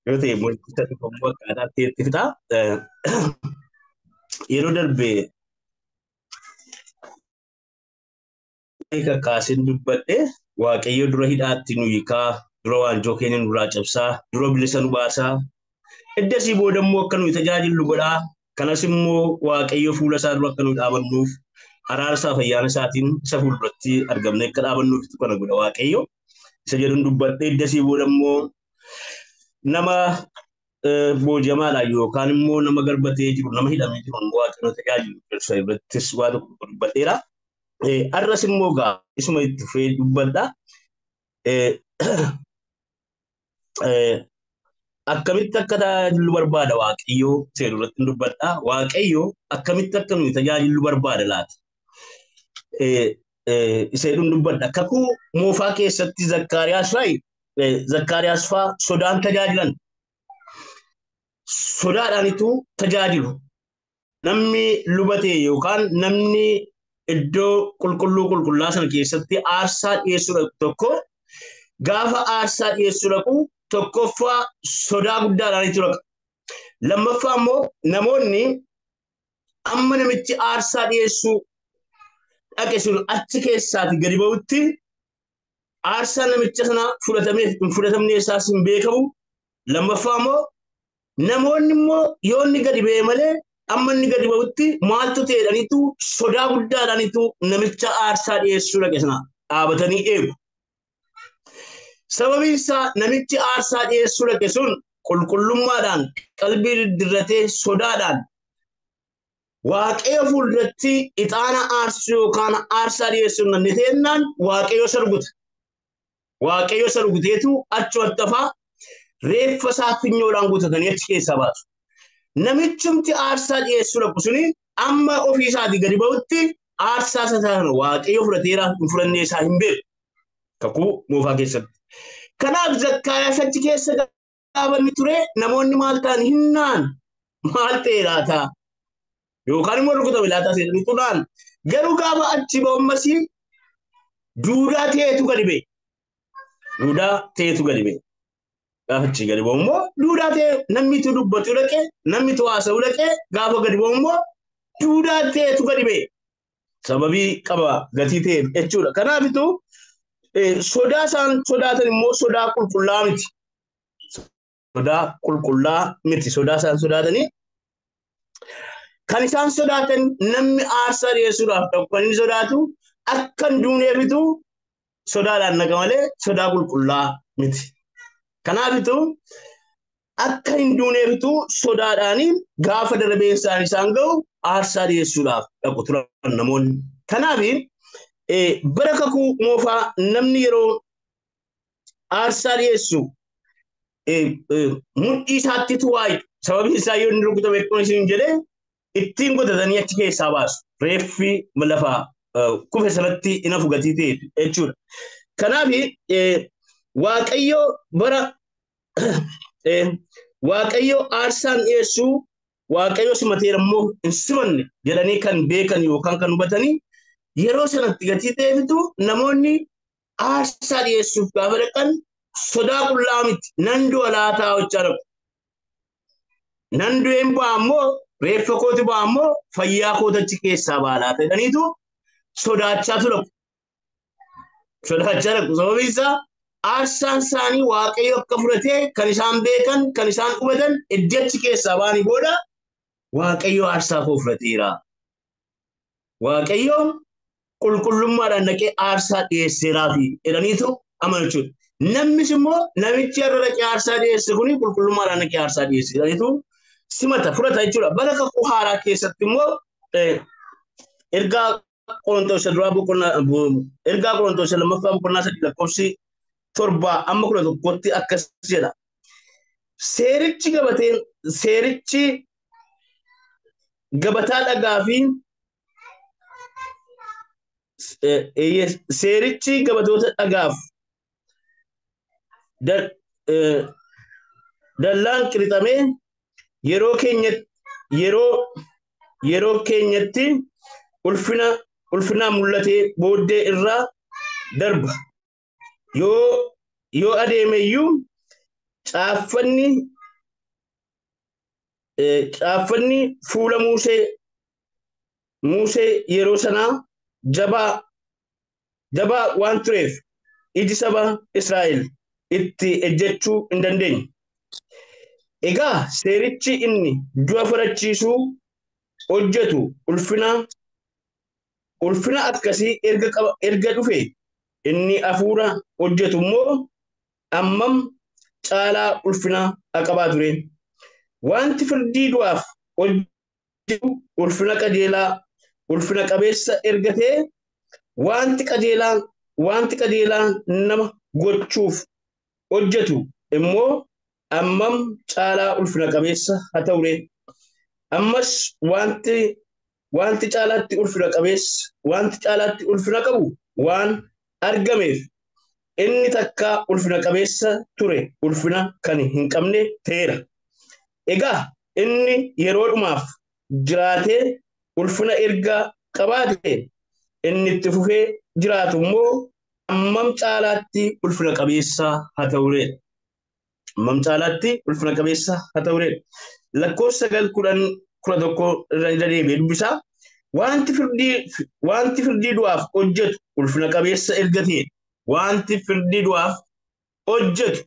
yoo ta'e mul'isa tokko akkaataatti itti fixaa. Yeroo darbee kakkaasin dubbadhe Waaqayyo dura hidhaatti nu hiikaa, dura waanjoo keenya nurraa cabsaa, dura bilisa nu baasaa. Eddasii booda immoo akka nuyi tajaajillu godhaa. Kanas immoo Waaqayyo fuula isaa dura akka nuyi dhaabannuuf araara isaa fi ayyaana isaatiin isa fuulduratti argamne akka dhaabannuuf kana godha Waaqayyo. Isa jedhuun dubbadhe eddasii booda immoo nama boojamaadhaan yookaan immoo nama garbatee jiru, nama hidhamee jiru Waaqayyo tajaajilu isa irrattis waa tokko dubbadheera. Arras immoo gaa isuma itti fufee dubbadha. Akkamitti akka tajaajilu barbaada Waaqayyo seera irratti dubbadha. Waaqayyo akkamitti akka nuyi tajaajilu barbaada laata? Isa jedhuun dubbadha. Kakuu moofaa keessatti Zakkaariyaas fa'aa sodaan tajaajilan. Sodaadhaanitu tajaajilu. Namni lubatee yookaan namni iddoo qulqullaa sana keessatti aarsaa dhiyeessuu tokko gaafa aarsaa dhiyeessuu dhaqu tokkoffaa sodaa guddaadhaanitu dhaqa. Lammaffaa immoo namoonni amma namichi aarsaa dhiyeessuu dhaqe sun achi keessaati gadi ba'utti aarsaa namicha sana fudhatamee hin fudhatamne isaas hin beekamu. Lammaffaa immoo namoonni immoo yoo inni gadi ba'e malee amma inni gadi ba'utti maaltu ta'edhaniitu sodaa guddaadhaanitu namicha aarsaa dhiyeessuu dhaqe sana dhaabatanii eegu. Sababiin isaa namichi aarsaa dhiyeessuu dhaqe sun qulqullummaadhaan qalbii diddiirratee sodaadhaan Waaqayyo fuulduratti ixaana aarsuu yookaan aarsaa dhiyeessuu hin dandeenyaan Waaqayyo sarguta. Waaqayyo sarguteetu achumatti hafaa reeffa isaa finyoodhaan guutatanii achi keessaa baasu. Namichumti aarsaa dhiyeessuu dhaqu suni amma ofii isaatii gadi ba'utti aarsaa isaa sana Waaqayyo fudhateera hin fudhannee isaa hin beeku. Kakuu moofaa keessatti. Kanaaf Zakkaariyaas achi keessa gaafanni ture namoonni maal ta'an hinnaan maal ta'e laata? Yookaan immoo rukutame laata seetanii tunaan garuu gaafa achi ba'ummasii duudaa ta'etu gadi ba'e. Duudaa ta'etu gadi ba'e. Gaafa achi gadi ba'u immoo duudaa ta'e namni itti dubbatu dhaqe, namni itti haasa'u dhaqe gaafa gadi ba'u immoo duudaa ta'etu gadi ba'e. Sababii qaba gatii ta'eef jechuudha. Kanaafitu sodaa isaan sodaatan immoo sodaa qulqullaa miti. Sodaa qulqullaa miti. Sodaa isaan sodaatanii kan isaan sodaatan namni aarsaa dhiyeessuudhaaf kan inni sodaatu akka hin duuneefitu sodaadhaan naqa malee sodaa qulqullaa miti. Kanaafitu akka hin duuneefitu sodaadhaanii gaafa darbeen isaan ga'u aarsaa dhiyeessuudhaaf dhaqu turan namoonni. Kanaafi bara kakuu moofaa namni yeroo aarsaa dhiyeessu mudhii isaattitu waayu. Sababiin isaa yoo inni rukutame akkuma isin jedhee ittiin godhatanii achi keessaa baasu. Reeffi lafaa kufe sanatti hin hafu gatii ta'e jechuudha. Kanaafi Waaqayyo bara Waaqayyo aarsaan dhiyeessuu Waaqayyo simateera immoo hin simanne jedhanii kan beekan yookaan kan hubatanii yeroo sanatti gatii ta'eefitu namoonni aarsaa dhiyeessuuf gaafa dhaqan sodaa qullaa miti. Nan du'a laataa hojjaa dhaqu. Nan du'een ba'a immoo reeffa kooti ba'a immoo fayyaa kootachi keessaa ba'a laata jedhaniitu sodaachaa dhaqu. Sodaachaa dhaqu. Sababiin isaa aarsaan isaanii Waaqayyo akka fudhatee kan isaan beekan, kan isaan hubatan achi keessaa ba'anii booda Waaqayyo aarsaa koo fudhateera. Waaqayyo qulqullummaadhaan dhaqee aarsaa dhiyeesseeraafi jedhaniitu amanu jechuudha. Namnis immoo namichi irra dhaqee aarsaa dhiyeesse kuni qulqullummaadhaan dhaqee aarsaa dhiyeesse jedhaniitu simata fudhata jechuudha. Bara kakuu haaraa keessatti immoo ergaa Qorontoos lammaffaa boqonnaa 3 lakkoofsi 7 amma 11tti akkas jedha. Seerichi gabataa dhagaa fi seerichi gabatoota dhagaaf dallaan qirixamee yeroo keenyatti ulfina mul'atee booddee irraa darba. Yoo adeeme iyyuu caaffanni fuula Musee yeroo sanaa jabaa waan tureef iji saba Israa'el itti ejjechuu hin dandeenye. Egaa seerichi inni du'a farachiisuu hojjetu ulfina akkasii erga dhufe inni hafuura hojjetu immoo ammam caalaa ulfina qabaa ture. Wanti firdii du'aaf hojjetu ulfina qabeessa ergatee wanti qajeelaan nama gochuuf hojjetu immoo ammam caalaa ulfina qabeessa haa ta'ure. Ammas wanti caalaatti ulfina qabu waan argameef inni takka ulfina qabeessa ture ulfina kan hin qabne ta'eera. Egaa inni yeroodhumaaf jiraatee ulfina erga qabaate inni itti fufee jiraatu immoo ammam caalaatti ulfina qabeessa haa ta'ure. Lakkoofsa 9:11 irra deebi'ee dubbisaa. Wanti firdii du'aaf hojjetu ulfina qabeessa ergatee wanti firdii du'aaf hojjetu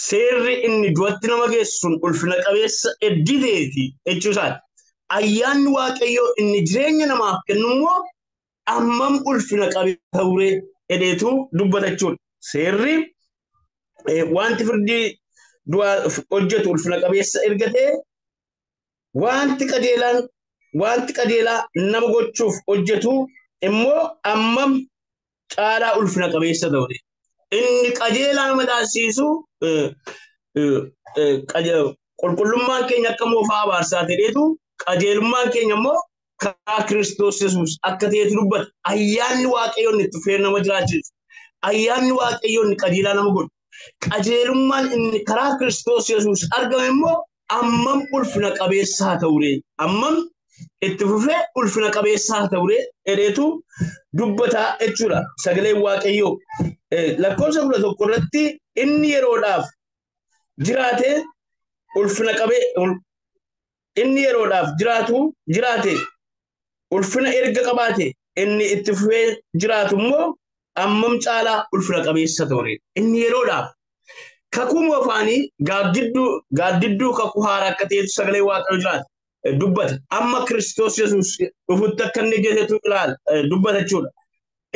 seerri inni du'atti nama geessuun ulfina qabeessa edditeeti jechuusaati. Ayyaanni Waaqayyoo inni jireenya namaaf kennu immoo ammam ulfina qabeessa ta'ure jedheetu dubbata jechuudha. Seerri wanti firdii du'aaf hojjetu ulfina qabeessa ergatee wanti qajeelaa nama gochuuf hojjetu immoo ammam caalaa ulfina qabeessa ta'ure. Inni qajeelaa nama taasisu qulqullummaan keenya akka moofaa abaarsaa ta'eetu qajeelummaan keenya immoo karaa Kiristoos Yesuus akka ta'etu dubbata. Ayyaanni Waaqayyoon itti fufee nama jiraachisu. Ayyaanni Waaqayyoon qajeelaa nama godhu. Qajeelummaan inni karaa Kiristoos Yesuus argame immoo ammam ulfina qabeessa haa ta'ure. Ammam itti fufee ulfina qabeessa haa ta'ure jedheetu dubbataa jechuudha. Sagaleen Waaqayyoo lakkoofsa 11 irratti inni yeroodhaaf jiraate ulfina erga qabaate inni itti fufee jiraatu immoo ammam caalaa ulfina qabeessa ta'ure. Inni yeroodhaaf kakuu moofaanii gaaddidduu kakuu haaraa akka ta'etu sagalee Waaqayyoo jiraata. Dubbata. Amma Kiristoos Yesuus dhufutti akka inni geessetu dubbata jechuudha.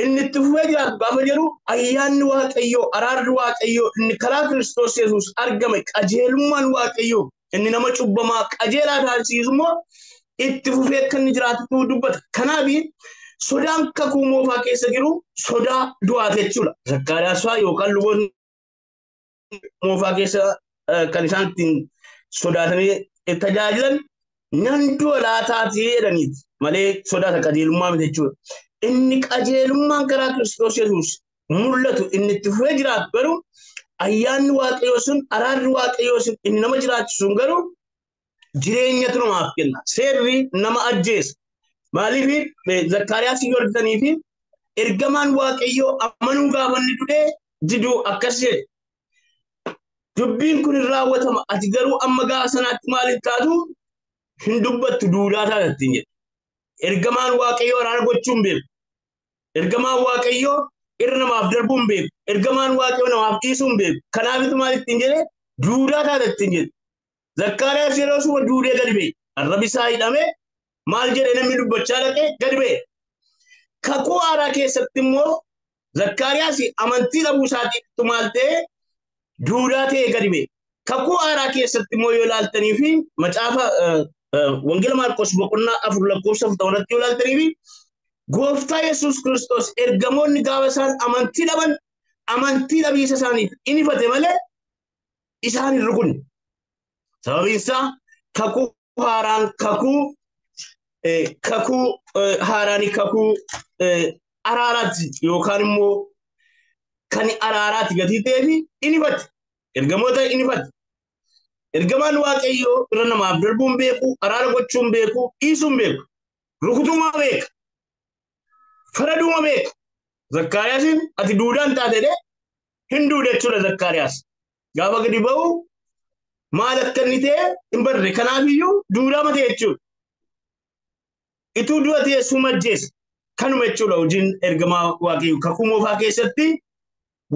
Inni itti fufee jiraatu gaafa jedhu ayyaanni Waaqayyoo, araarri Waaqayyoo inni karaa Kiristoos Yesuus argame qajeelummaan Waaqayyoo inni nama cubbamaa qajeelaa taasisu immoo itti fufee akka inni jiraatu dubbata. Kanaaf sodaan kakuu moofaa keessa jiru sodaa du'aati jechuudha. Zakkaariyaas yookaan luboonni moofaa keessa kan isaan ittiin sodaatanii tajaajilan nan du'a laataatii jedhaniiti malee sodaata qajeelummaa miti jechuudha. Inni qajeelummaan karaa Kiristoos Yesuus mul'atu inni itti fufee jiraatu garuu ayyaanni Waaqayyoo sun araarri Waaqayyoo sun inni nama jiraachisuun garuu jireenyatu namaaf kenna. Seerri nama ajjeesa. Maaliif Zakkaariyaas yoo argitanii fi ergamaan Waaqayyoo amanuu gaafa inni dudee diduu akkas jedhe. Dubbiin kun hin raawwatama. Ati garuu amma gaafa sanaatti maaliif taatu hin dubbattu duudhaa taatattiin jedhe. Ergamaan Waaqayyoo araara gochuun beeku. Ergamaan Waaqayyoo irra namaaf darbuun beeku. Ergamaan Waaqayyoo namaaf dhiisuun beeku. Kanaafitu maalittiin jedhe duudhaa taatattiin jedhe. Zakkaariyaas yeroo suma duudee gadi ba'e. Arrabni isaa hidhamee maal jedhee namni dubbachaa dhaqee gadi ba'e. Kakuu haaraa keessatti immoo Zakkaariyaas amantii dhabuu isaatiitu maal ta'e duudhaa ta'ee gadi ba'e. Kakuu haaraa keessatti immoo yoo ilaaltanii fi macaafa Wangeela Maarqos boqonnaa 4 lakkoofsa 40 yoo ilaaltanii fi Gooftaa Yesuus Kiristoos ergamoonni gaafa isaan amantii dhaban amantii dhabiisa isaaniif inifate malee isaan hin rukunne. Sababiin isaa kakuu araaraati yookaan immoo kan araaraati gatii ta'ee fi inifate. Ergamoota inifate. Ergamaan Waaqayyoo irra namaaf darbuun beeku, araara gochuun beeku, dhiisuun beeku, rukutumaa beeka, faraduma beeka. Zakkaariyaasiin ati duudhaan taate hin duude jechuudha Zakkaariyaas. Gaafa gadi ba'u maal akka inni ta'e hin barre. Kanaafiyyuu duudhaa mata jechuudha. Ituu du'a teessuma ajjeesa. Kanuma jechuudha hojiin ergamaa Waaqayyoo. Kakuu moofaa keessatti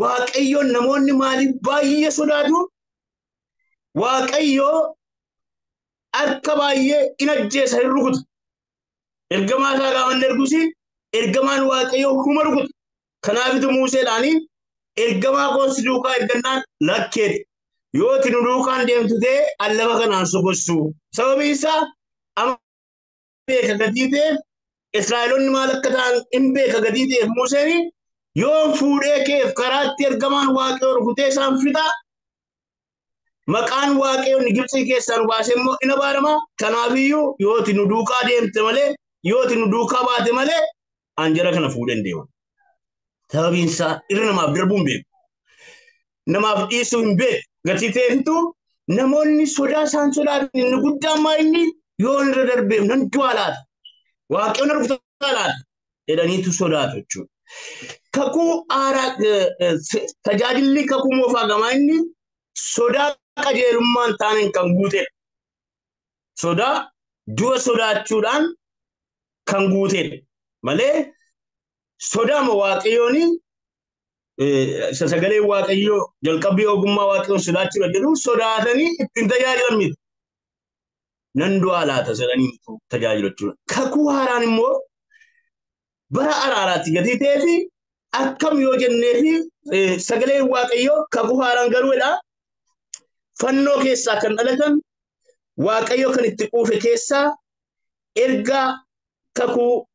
Waaqayyoon namoonni maaliif baay'ee sodaatu? Waaqayyoo harka baay'ee in ajjeesa, hin rukuta. Ergamaa isaa gaafa inni ergusi ergamaan Waaqayyoo kuma rukuta. Kanaafitu Museedhaani ergamaa koos duukaa ergannaan lakkeedhe. Yoo ati nu duukaan deemtu ta'e allafa kanaan sokossu. Sababiin isaa amma beeka gatii ta'eef Israa'eloonni maal akka ta'an hin beeka gatii ta'eef Museen yoo fuudhee keef karaatti ergamaan Waaqayyoo rukutee isaan fixa. Maqaan Waaqayyoon Gibxii keessaa nu baasee immoo in abaarama. Kanaafiyyuu yoo ati nu duukaa deemte malee, yoo ati nu duukaa baate malee anjara kana fuudhee hin deemu. Sababiin isaa irra namaaf darbuu hin beeku. Namaaf dhiisuu hin beeku. Gatii ta'eefitu namoonni sodaa isaan sodaatan inni guddaan maa inni yoo irra darbeef nan du'aa laata. Waaqayyoon rukutaa laata jedhaniitu sodaatu jechuudha. Kakuu haaraa tajaajilli kakuu moofaa gamaa inni sodaa qajeelummaan taaneen kan guutedha. Sodaa du'a sodaachuudhaan kan guutedha malee sodaama Waaqayyooni sagalee Waaqayyoo jalqabbii ogummaa Waaqayyoon sodaachuudha jedhu sodaatanii ittiin tajaajilan miti. Nan du'aa laata jedhanii tajaajilu jechuudha. Kakuu haaraan immoo bara araaraatti gatii ta'ee fi akkam yoo jennee fi sagaleen Waaqayyoo kakuu haaraan garuudha. Fannoo keessaa kan dhalatan Waaqayyoo kan itti quufe keessaa ergaa kakuu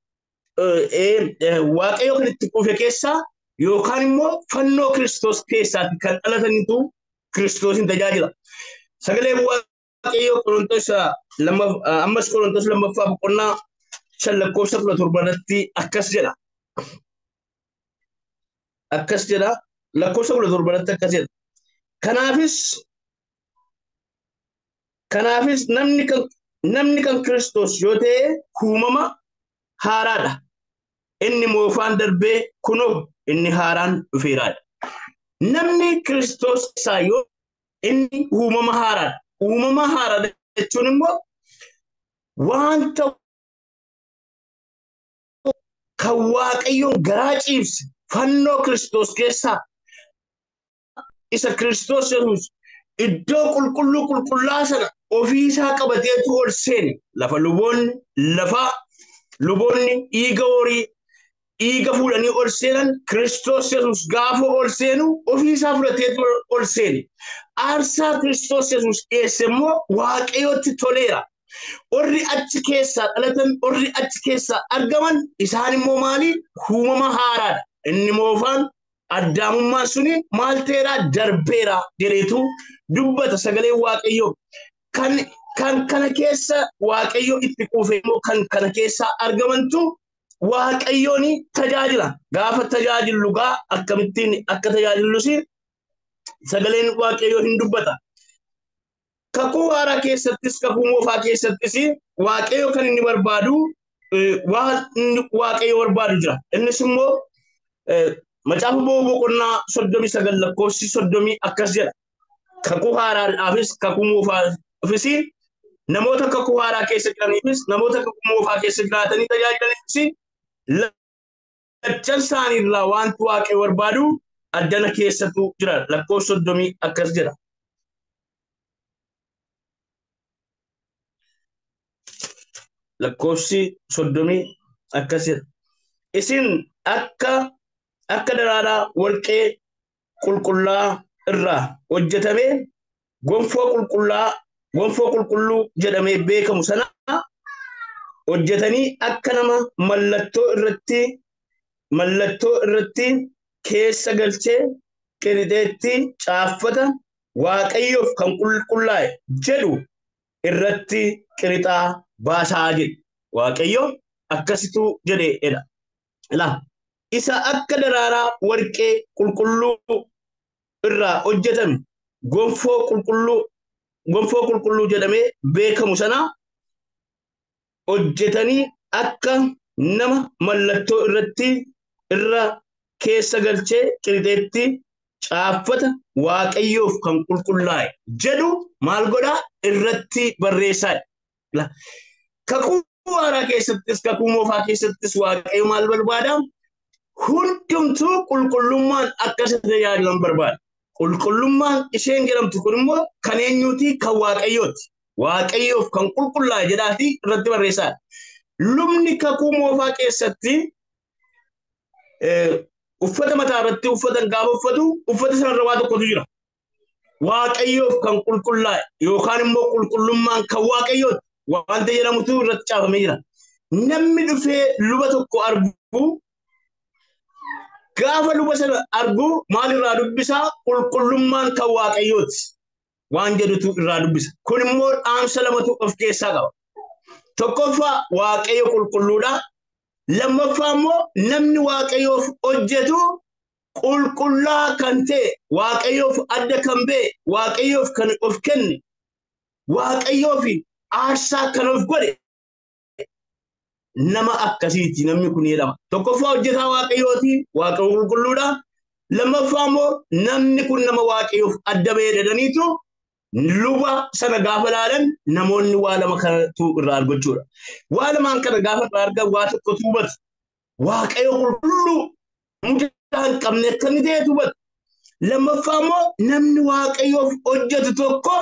Waaqayyoo kan itti quufe keessaa yookaan immoo fannoo Kiristoos keessaatti kan dhalatanitu Kiristoosin tajaajila. Sagalee Waaqayyoo Qorontos ammas Qorontos lammaffaa boqonnaa 5:17 akkas jedha. Akkas jedha. Lakkoofsa 17 akkas jedha. Kanaafis namni kan Kiristoos yoo ta'e uumama haaraadha. Inni moofaan darbee kunoo inni haaraan dhufeeraadha. Namni Kiristoos isaa yoo inni uumama haaraadha. Uumama haaraadha jechuun immoo wanta kan Waaqayyoon garaa ciibse fannoo Kiristoos keessaa isa Kiristoos Yesuus iddoo qulqulluu qulqullaa sana ofiisaa qabateetu ol seene. Lafa luboonni dhiiga horii dhiiga fuudhanii ol seenan Kiristoos Yesuus gaafa ol seenu ofiisaa fudhateetu ol seene. Aarsaa Kiristoos Yesuus dhiyeesse immoo Waaqayyootti toleera. Orri achi keessaa dhalatan, orri achi keessaa argaman isaan immoo maali? Uumama haaraadha. Inni moofaan addaamummaan suni maal ta'eera? Darbeera jedheetu dubbata sagalee Waaqayyoo. Kan kana keessa Waaqayyoo itti quufe immoo kan kana keessa argamantu Waaqayyoon tajaajila. Gaafa tajaajilu gaa akkamittiin akka tajaajillus sagaleen Waaqayyoo hin dubbata. Kakuu haaraa keessattis kakuu moofaa keessattis Waaqayyoo kan inni barbaadu waan Waaqayyoo barbaadu jira. Innis immoo macaafa boqonnaa 39 lakkoofsi 30 akkas jedha. Kakuu haaraadhaafis kakuu moofaafis namoota kakuu haaraa keessa jiraniifis namoota kakuu moofaa keessa jiraatanii tajaajilaniifis lachan isaaniirraa wanti Waaqayyoo barbaadu addana keessatu jira. Lakkoofsa 30 akkas jedha. Lakkoofsi 30 akkas jedha. Isin akka daraaraa warqee qulqullaa irraa hojjetame gonfoo qulqulluu jedhamee beekamu sana hojjetanii akka nama mallattoo irratti keessa galchee qirixeetti caaffata Waaqayyoof kan qulqullaa'e jedhu irratti qirixaa baasaa jedhe. Waaqayyo akkasitu jedheedha. Isa akka daraaraa warqee qulqulluu irraa hojjetame gonfoo qulqulluu jedhamee beekamu sana hojjetanii akka nama mallattoo irra keessa galchee qirixeetti caaffata waaqayyoof kan qulqullaa'e jedhu maal godhaa irratti barreessaa. Kakuu haaraa keessattis kakuu moofaa keessattis waaqayyo maal barbaada? Hundumtuu qulqullummaan akka isa tajaajilan barbaada. Qulqullummaan isheen jedhamtu kun immoo kan eenyuuti? Kan waaqayyooti. Waaqayyoof kan qulqullaa'e jedhaati irratti barreessaa. Lubni kakuu moofaa keessatti uffata mataa irratti uffatan gaafa uffatu uffata sanarra waa tokkotu jira. Waaqayyoof kan qulqullaa'e yookaan immoo qulqullummaan kan waaqayyooti wanta jedhamutu irratti caafamee jira. Namni dhufee luba tokko argu gaafa luba sana argu maal irraa dubbisaa? Qulqullummaan kan waaqayyooti waan jedhutu irraa dubbisa. Kun immoo dhaamsa lamatu of keessaa qaba. Tokkoffaa waaqayyo qulqulluudha. Lammaffaa immoo namni waaqayyoof hojjetu qulqullaa kan ta'e, waaqayyoof adda kan ba'e, waaqayyoof kan of kenne, waaqayyoof aarsaa kan of godhe nama akkasiiti namni kun jedhama. Tokkoffaa hojjetaa waaqayyooti, waaqayyo qulqulluudha. Lammaffaa immoo namni kun nama waaqayyoof adda ba'e jedhaniitu luba sana gaafa ilaalan namoonni waa lama kanatu irraa argachuudha. Waa lamaan kana gaafa irraa argan waa tokkotu hubatu. Waaqayyo qulqulluu mudaa hin qabne akkami ta'etu hubatu. Lammaffaa immoo namni waaqayyoof hojjetu tokko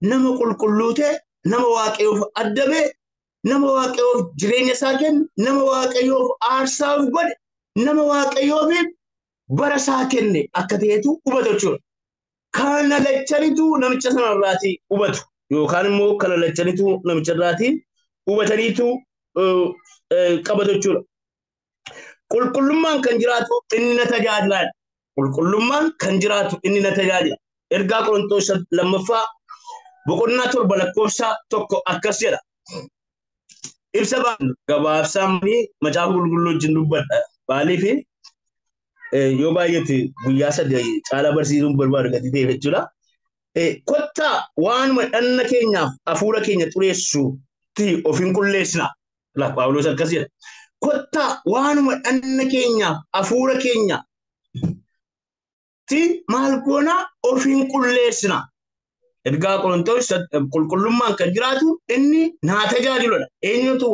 nama qulqulluu ta'e, nama waaqayyoof adda ba'e, nama waaqayyoof jireenya isaa kenne, nama waaqayyoof aarsaa of godhe, nama waaqayyoof bara isaa kenne akka ta'etu hubatu jechuudha. Kana lachanitu namicha sanarraati hubatu yookaan immoo kana lachanitu namicha irraati hubataniitu qabatu jechuudha. Qulqullummaan kan jiraatu inni na tajaajila. Qulqullummaan kan jiraatu inni na tajaajila. Ergaa Qorontoos lammaffaa boqonnaa 7 lakkoofsa 1 akkas jedha. Ibsa gabaabsaan macaafa qulqulluu wajjin dubbadha. Maaliif yoo baay'ate guyyaa 3 caalaa barsiisuun barbaadu gadi ta'e jechuudha. Kottaa waanuma dhanna keenyaaf hafuura keenya xureessuutti of hin qulleessina. Phaawulos akkas jedha. Kottaa waanuma dhanna keenyaaf hafuura keenyaatti maal goona of hin qulleessina. Ergaa Qorontoos qulqullummaan kan jiraatu inni naa tajaajiludha. Eenyutu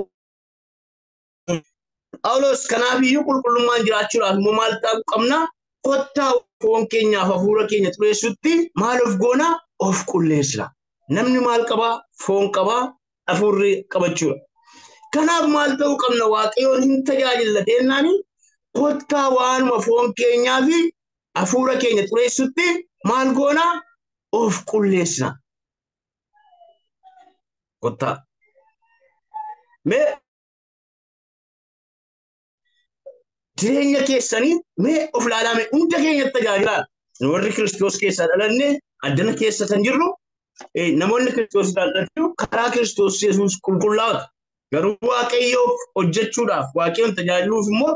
Phaawulos kanaafiyyuu qulqullummaan jiraachuudhaaf immoo maal ta'uu qabna? Kottaa foon keenyaaf hafuura keenya xureessutti maal of goona? Of qulleessina. Namni maal qabaa? Foon qabaa, hafuurri qabachuudha. Kanaaf maal ta'uu qabna? Waaqayyoon hin tajaajilla jennaani kottaa waanuma foon keenyaa fi hafuura keenya xureessutti maal goona? Of qulleessina. Kottaa. Mee jireenya keessanii mee of ilaalaa hunda keenyatti tajaajilaa. Warri Kiristoos keessaa dhalanne addana keessa kan jirru namoonni Kiristoos dhalatanii karaa Kiristoos Yesuus qulqullaa'ota. Garuu waaqayyoof hojjechuudhaaf waaqayyoon tajaajiluuf immoo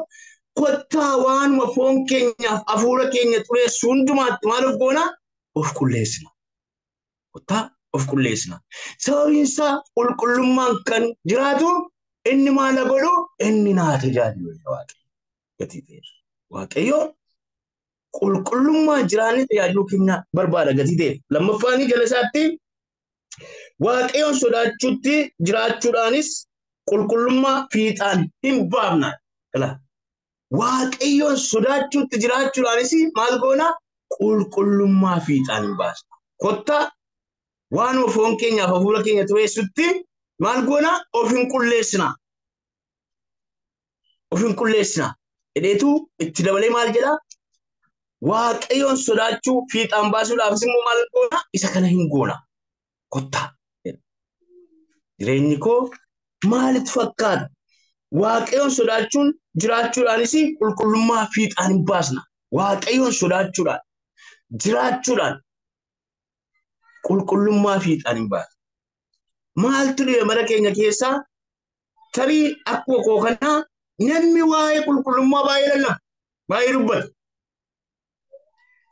kottaa waanuma foon keenyaaf hafuura keenya xureessu hundumaatti maal of goona? Of qulleessina. Kottaa of qulleessina. Sababiin isaa qulqullummaan kan jiraatu inni maal godhu? Inni naa tajaajilu waaqayyo. Gatii ta'e. Waaqayyo qulqullummaa jiraanni tajaajiluu keenya barbaada gatii ta'e. Lammaffaan jala isaatti waaqayyoon sodaachuutti jiraachuudhaanis qulqullummaa fiixaan hin baafna. Waaqayyoon sodaachuutti jiraachuudhaanis maal goona? Qulqullummaa fiixaan hin baasna. Kottaa waanuma foon keenyaaf hafuura keenya xureessutti maal goona? Of hin qulleessina. Of hin qulleessina. Edheetu itti dabalee maal jedha? Waaqayyoon sodaachuu fiixaan baasuudhaafis immoo maal goona? Isa kana hin goona. Kottaa. Jireenyi koo maalitti fakkaata? Waaqayyoon sodaachuun jiraachuudhaanis qulqullummaa fiixaan hin baasna. Waaqayyoon sodaachuudhaan jiraachuudhaan qulqullummaa fiixaan hin baasna. Maaltu dhibe mana keenya keessaa? Tarii akkuma koo kanaa namni waa'ee qulqullummaa baay'ee lallaba. Baay'ee dubbata.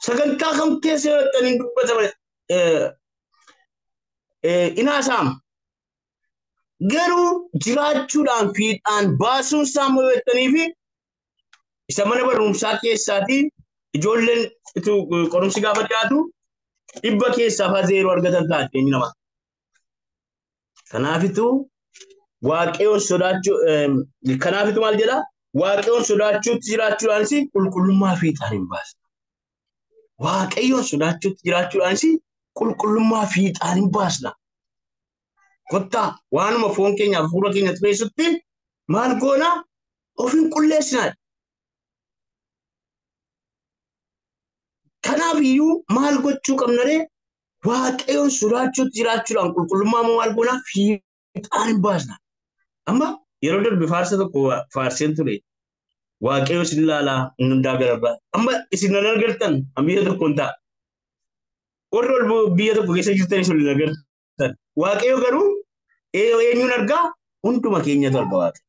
Sagantaa kam keessa yoo dubbatame inaasaama. Garuu jiraachuudhaan fiixaan baasuun isaa immoo yoo fi isa mana barumsaa keessaatii ijoolleen itu qorumsi gaafa dhiyaatu dhibba keessaa fa zeeroo argatan taate inni nama. Kanaafitu waaqayyoon sodaachuu kanaafitu maal jedha? Waaqayyoon sodaachuutti jiraachuudhaanis qulqullummaa fiixaan hin baasna. Waaqayyoon sodaachuutti jiraachuudhaanis qulqullummaa fiixaan hin baasna. Kottaa waanuma foon keenyaaf hafuura keenya xureessutti maal goona? Of hin qulleessinaa. Kanaaf iyyuu maal gochuu qabna ree? Waaqayyoon sodaachuutti jiraachuudhaan qulqullummaa maal goona? Fiixaan hin baasna. Amma yeroo darbe faarsa tokko faarseen ture. Waaqayyo isin ilaalaa inni hundaa gararraa. Amma isin nan argartan biyya tokkoon ta'a. Warri ol biyya tokko keessa jirtanis ol hin agartan. Waaqayyo garuu eenyuun argaa? Hunduma keenyatu arga Waaqayyo.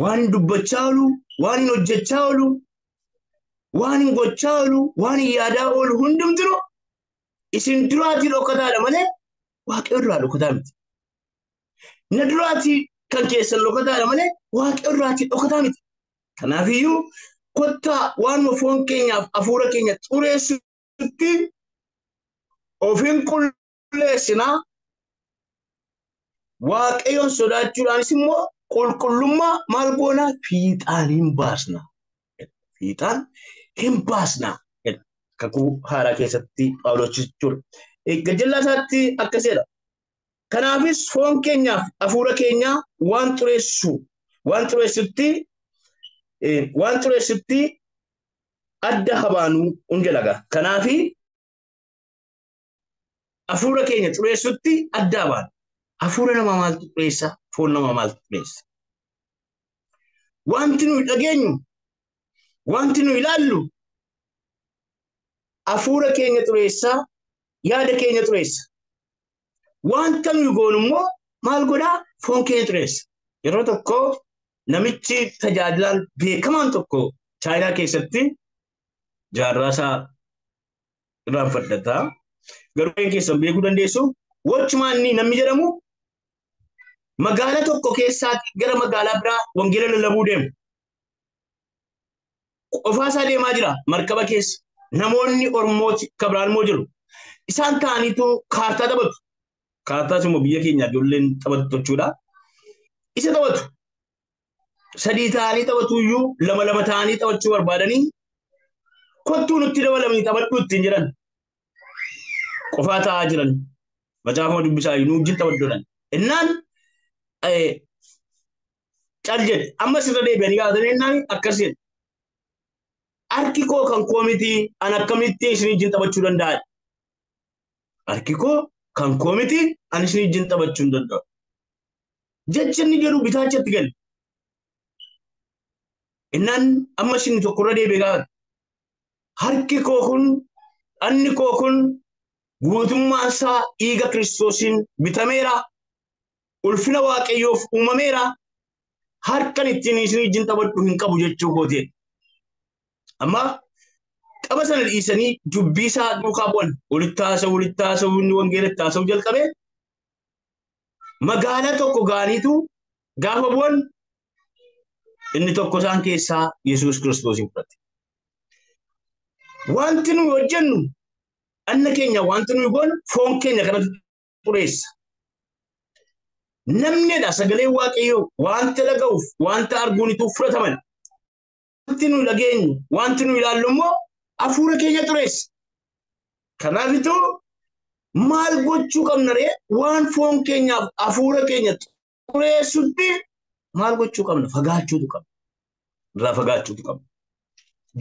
Waan hin dubbachaa oolu, waan hin hojjechaa oolu, waan hin gochaa oolu, waan hin yaadaa oolu hundumtuu isin duraatii dhokataadha malee Waaqayyo duraa dhokataa miti. Na duraatii kan keessan dhokataadha malee Waaqayyo duraatii dhokataa miti. Kanaafiyyuu kottaa waanuma foon keenyaaf hafuura keenya xureessutti of hin qulleessinaa. Waaqayyoon sodaachuudhaanis immoo qulqullummaa maal goonaa? Fiixaan hin baasna. Fiixaan hin baasna. Kakuu haaraa keessatti Phaawulos jechuudha. Gajjallaa isaatti akkasidha. Kanaafis foon keenyaaf hafuura keenyaa waan xureessutti adda habaanuu hundelaga. Kanaafi hafuura keenya xureessutti adda habaanu. Hafuura namaa maaltu xureessa? Foon namaa maaltu xureessa? Wanti nuyi dhageenyu, wanti nuyi ilaallu hafuura keenya xureessaa, yaada keenya xureessa. Wanta nuyi goonu immoo maal godhaa? Foon keenya xureessa. Yeroo tokko namichi tajaajilaan beekamaan tokko Chaayinaa keessatti jaarraasaa irraanfadhataa. Garuu keessan beekuu dandeessu. Watchman namni jedhamu magaalaa tokko keessaatti gara magaalaa biraa wangeela lallabuu deemu. Qofaasaa deemaa jira markaba keessa. Namoonni Oromooti kabiraan immoo jiru. Isaan ta'aniitu kaartaa taphatu. Kaartaas immoo biyya keenya ijoolleen taphatu jechuudha. Isa taphatu. Sadii ta'anii taphatu iyyuu lama ta'anii taphachuu barbaadanii kottuu nutti dabalamanii taphadhu ittiin jedhan. Qofaa ta'aa jiran. Macaafama dubbisaa nu wajjin taphadhuudhaan. Innaan cal jedhe ammas irra deebi'anii gaafatan innaan akkas jedhe. Harki koo kan koo miti an akkamitti isin wajjin taphachuu danda'a? Harki koo kan koo miti an isin wajjin taphachuu hin danda'u. Jechi inni jedhu bitaachatti gale. Innaan ammas inni tokkorra deebi'ee gaafate. Harki koo kun anni koo kun guutummaan isaa dhiiga Kiristoosiin bitameera. Ulfina Waaqayyoof uumameera. Harkan ittiin isin wajjin taphadhu hin qabu jechuu kootee. Amma qaba sana dhiisanii dubbii isaa duukaa bu'an. Walitti haasa'u inni wangeelatti haasa'u jalqabee magaalaa tokko gaaniitu gaafa bu'an inni tokko isaan keessaa Yesuus Kiristoosin fudhate. Wanti nuyi hojjennu anna keenya wanti nuyi goonu foon keenya kanatti xureessa. Namnedha sagalee Waaqayyoo wanta dhaga'uuf wanta arguunitu fudhataman. Wanti nuyi dhageenyu wanti nuyi ilaallu immoo hafuura keenya xureessa. Kanaafitu maal gochuu qabna ree? Waan foon keenyaaf hafuura keenya xureessutti maal gochuu qabna? Fagaachuutu qabna. Irraa fagaachuutu qabna.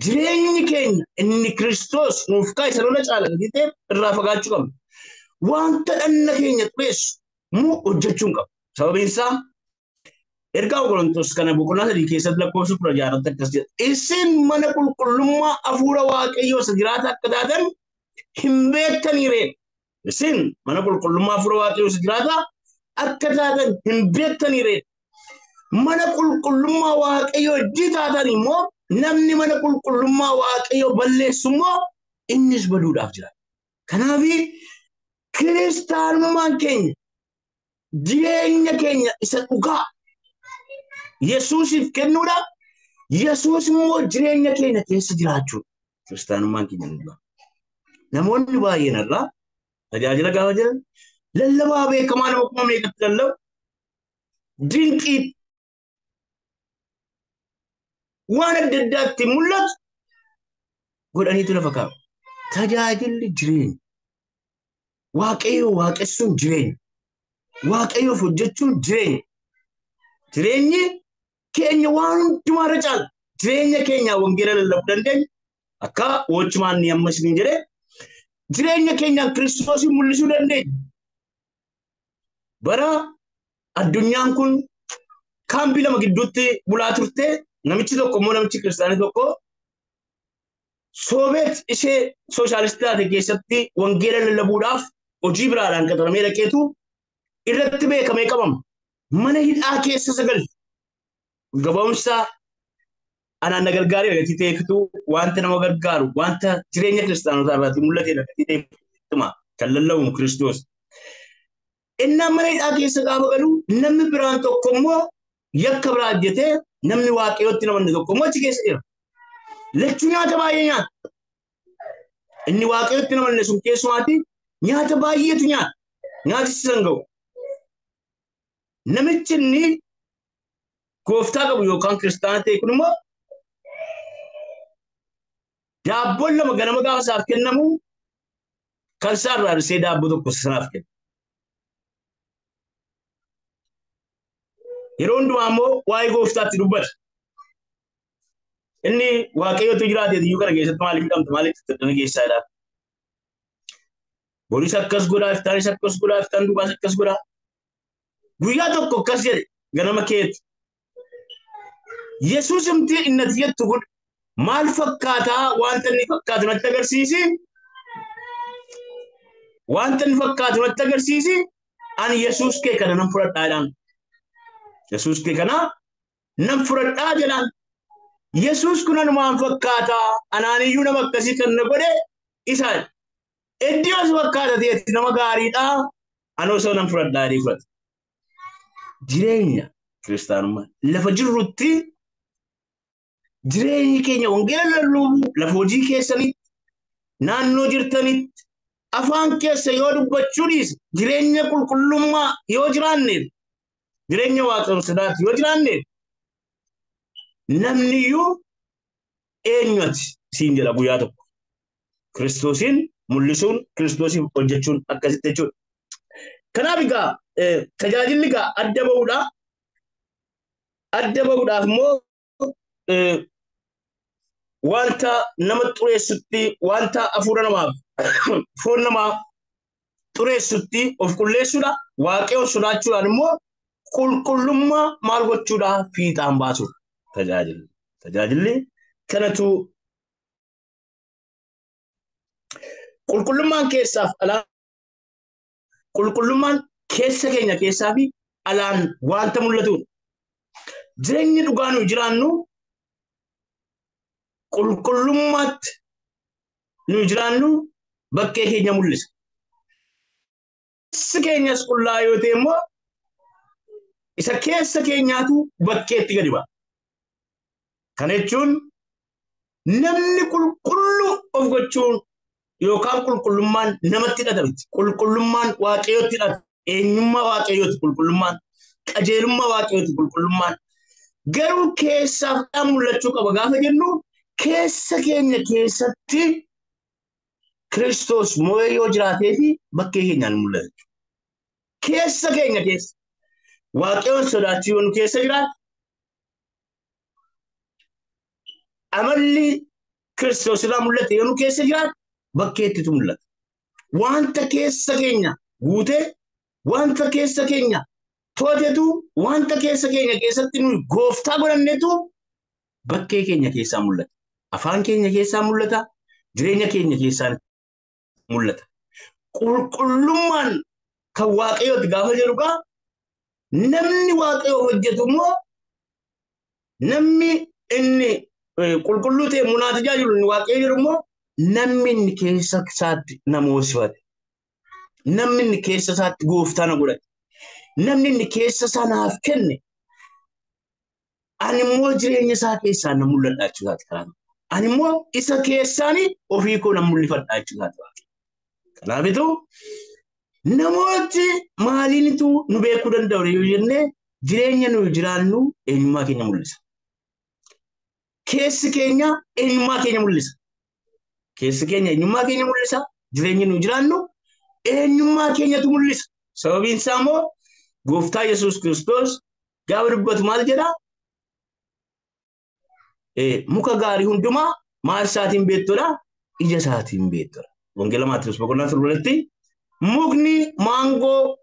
Jireenyi keenya inni Kiristoos nuuf kaa'e sana caalatti ta'e irraa fagaachuu qabna. Wanta dhanna keenya xureessu immoo hojjechuu hin qabnu. Sababiin isaa ergaa Qorontos kana boqonnaa 3 keessatti lakkoofsa 16 akkas jedha. Isin mana qulqullummaa hafuura Waaqayyoo isa jiraata akka taatan hin beektanii ree? Isin mana qulqullummaa hafuura Waaqayyoo isa jiraata akka taatan hin beektanii ree? Mana qulqullummaa Waaqayyoo iddii taatan immoo namni mana qulqullummaa Waaqayyoo balleessu immoo innis baduudhaaf jira. Kanaafi kiristaanummaan keenya jireenya keenya isa dhugaa Yesuusiif kennuudhaaf Yesuus immoo jireenya keenya keessa jiraachuu kiristaanummaan keenya dhugaa. Namoonni baay'een irraa tajaajila gaafa jiran lallabaa beekamaa nama kuma meeqatti lallabu dinqii waan adda addaatti mul'atu godhaniitu lafa kaa'u. Tajaajilli jireenya. Waaqayyoo waaqessuun jireenya. Waaqayyoof hojjechuun jireenya. Jireenyi keenya waan hundumaarra caala. Jireenya keenya wangeela lallabuu dandeenya. Akka Watchman ni ammas ni jedhee jireenya keenya Kiristoosin mul'isuu dandeenya. Bara addunyaan kun kaambii lama gidduutti bulaa turte namichi tokko immoo namichi kiristaanii tokko Soobeet ishee sooshaalistii taate keessatti wangeela lallabuudhaaf hojii biraadhaan qaxaramee dhaqeetu irratti beekamee qabama. Mana hidhaa keessa sagal gabaabumsa anaan na gargaaree dhagatii ta'eefitu wanta nama gargaaru wanta jireenya kiristaanotaa irratti mul'ate dhagatii ta'eefituma kan lallabuun Kiristoos. Innaan mana hidhaa keessa gaafa galu namni biraan tokko immoo yakka biraa hojjetee namni waaqayyootti namanne tokko immoo achi keessa jira. Lachuu nyaata baay'ee nyaata. Inni waaqayyootti namanne sun keessumaatti nyaata baay'eetu nyaata. Nyaati san ga'u. Namichi inni gooftaa qabu yookaan kiristaana ta'e kun immoo daabboon lama ganama gaafa isaaf kennamu kan isaa irraa risee daabboo tokko sanaaf kenna. Yeroo hundumaa immoo waa'ee gooftaatti dubbata. Inni waaqayyootu jiraate iyyuu kana keessatti maaliif hidhamta maaliif itti geessaa jedhaa. Boris akkas godhaa iftaanis akkas godhaa iftaan dubaas akkas godhaa. Guyyaa tokko akkas jedhe ganama keetti. Yesuus himti inni ati jettu kun maal fakkaataa wanta inni fakkaatu natti agarsiisi. Wanta inni fakkaatu natti agarsiisi. Ani Yesuus kee kana nan fudhadhaa jedhaan. Yesuus kee kana nan fudhadhaa jedhaan. Yesuus kun anumaan fakkaataa anaaniyyuu nama akkasii kan na godhe isaan. Iddoo as fakkaata ta'etti nama gaariidhaa. Ani osoo nan fudhadhaa jedhee fudhata. Jireenya kiristaanummaa lafa jirrutti jireenyi keenya wangeela lallabuu lafa hojii keessanitti naannoo jirtanitti afaan keessa yoo dubbachuu dhiise jireenya qulqullummaa yoo jiraanne jireenya waaqayyoon sodaatu yoo jiraanne namni iyyuu eenyuti siin jedha guyyaa tokko Kiristoosin mul'isuun Kiristoosiin hojjechuun akkasitti jechuudha. Kanaaf egaa tajaajilli egaa adda bahuudhaaf immoo wanta nama xureessutti wanta hafuura namaaf foon namaa xureessutti of qulleessuudha. Waaqayyoon sodaachuudhaan immoo qulqullummaa maal gochuudhaaf fiixaan baasuudha. Tajaajilli kanatu qulqullummaan keessaaf alaa qulqullummaan keessa keenya keessaa fi alaan wanta mul'atuudha. Jireenyi dhugaa nuyi jiraannu qulqullummaatti nuyi jiraannu bakkee keenya mul'isa. Keessi keenyas qullaa yoo ta'e immoo isa keessa keenyaatu bakkeetti gadi ba'a. Kana jechuun namni qulqulluu of gochuun yookaan qulqullummaan namatti hidhata miti. Qulqullummaan waaqayyootti hidhata. Eenyummaa waaqayyooti qulqullummaan. Qajeelummaa waaqayyooti qulqullummaan. Garuu keessaaf dhaan mul'achuu qaba gaafa jennu keessa keenya keessatti Kiristoos moo'ee yoo jiraatee fi bakkee keenyaan mul'ata. Keessa keenya keessa waaqayyoon sodaachuu yoo nu keessa jiraate amalli Kiristoos irraa mul'ate yoo nu keessa jiraate bakkeettitu mul'ata. Wanta keessa keenya guutee wanta keessa keenya tootetu wanta keessa keenya keessatti nuyi gooftaa godhannetu bakkee keenya keessaa mul'ata. Afaan keenya keessaa mul'ata. Jireenya keenya keessaa mul'ata. Qulqullummaan kan waaqayyooti gaafa jedhugaa namni waaqayyoo hojjetu immoo namni inni qulqulluu ta'e munaa tajaajilu inni waaqayyo jedhu immoo namni inni keessa isaatti nama hoosifate. Namni inni keessa isaatti gooftaa na godhate. Namni inni keessa isaa naaf kenne Ani immoo jireenya isaa keessaan na mul'adha jechuudha karaa. Ani immoo isa keessaanii ofii koo na mul'ifadha jechuudha. Kanaafitu namooti maaliinitu nu beekuu danda'u yoo jennee jireenya nu jiraannu eenyummaa keenya mul'isa. Keessi keenya eenyummaa keenya mul'isa. Keessi keenya eenyummaa keenya mul'isa. Jireenya nu jiraannu eenyummaa keenyatu mul'isa. Sababiin isaa immoo Gooftaa Yesuus Kiristoos gaafa dubbatu maal jedhaa? Muka gaarii hundumaa maal isaatiin beektudha? Ija isaatiin beektudha. Wangeela Maatiyoos boqonnaa 7 mukni maangoo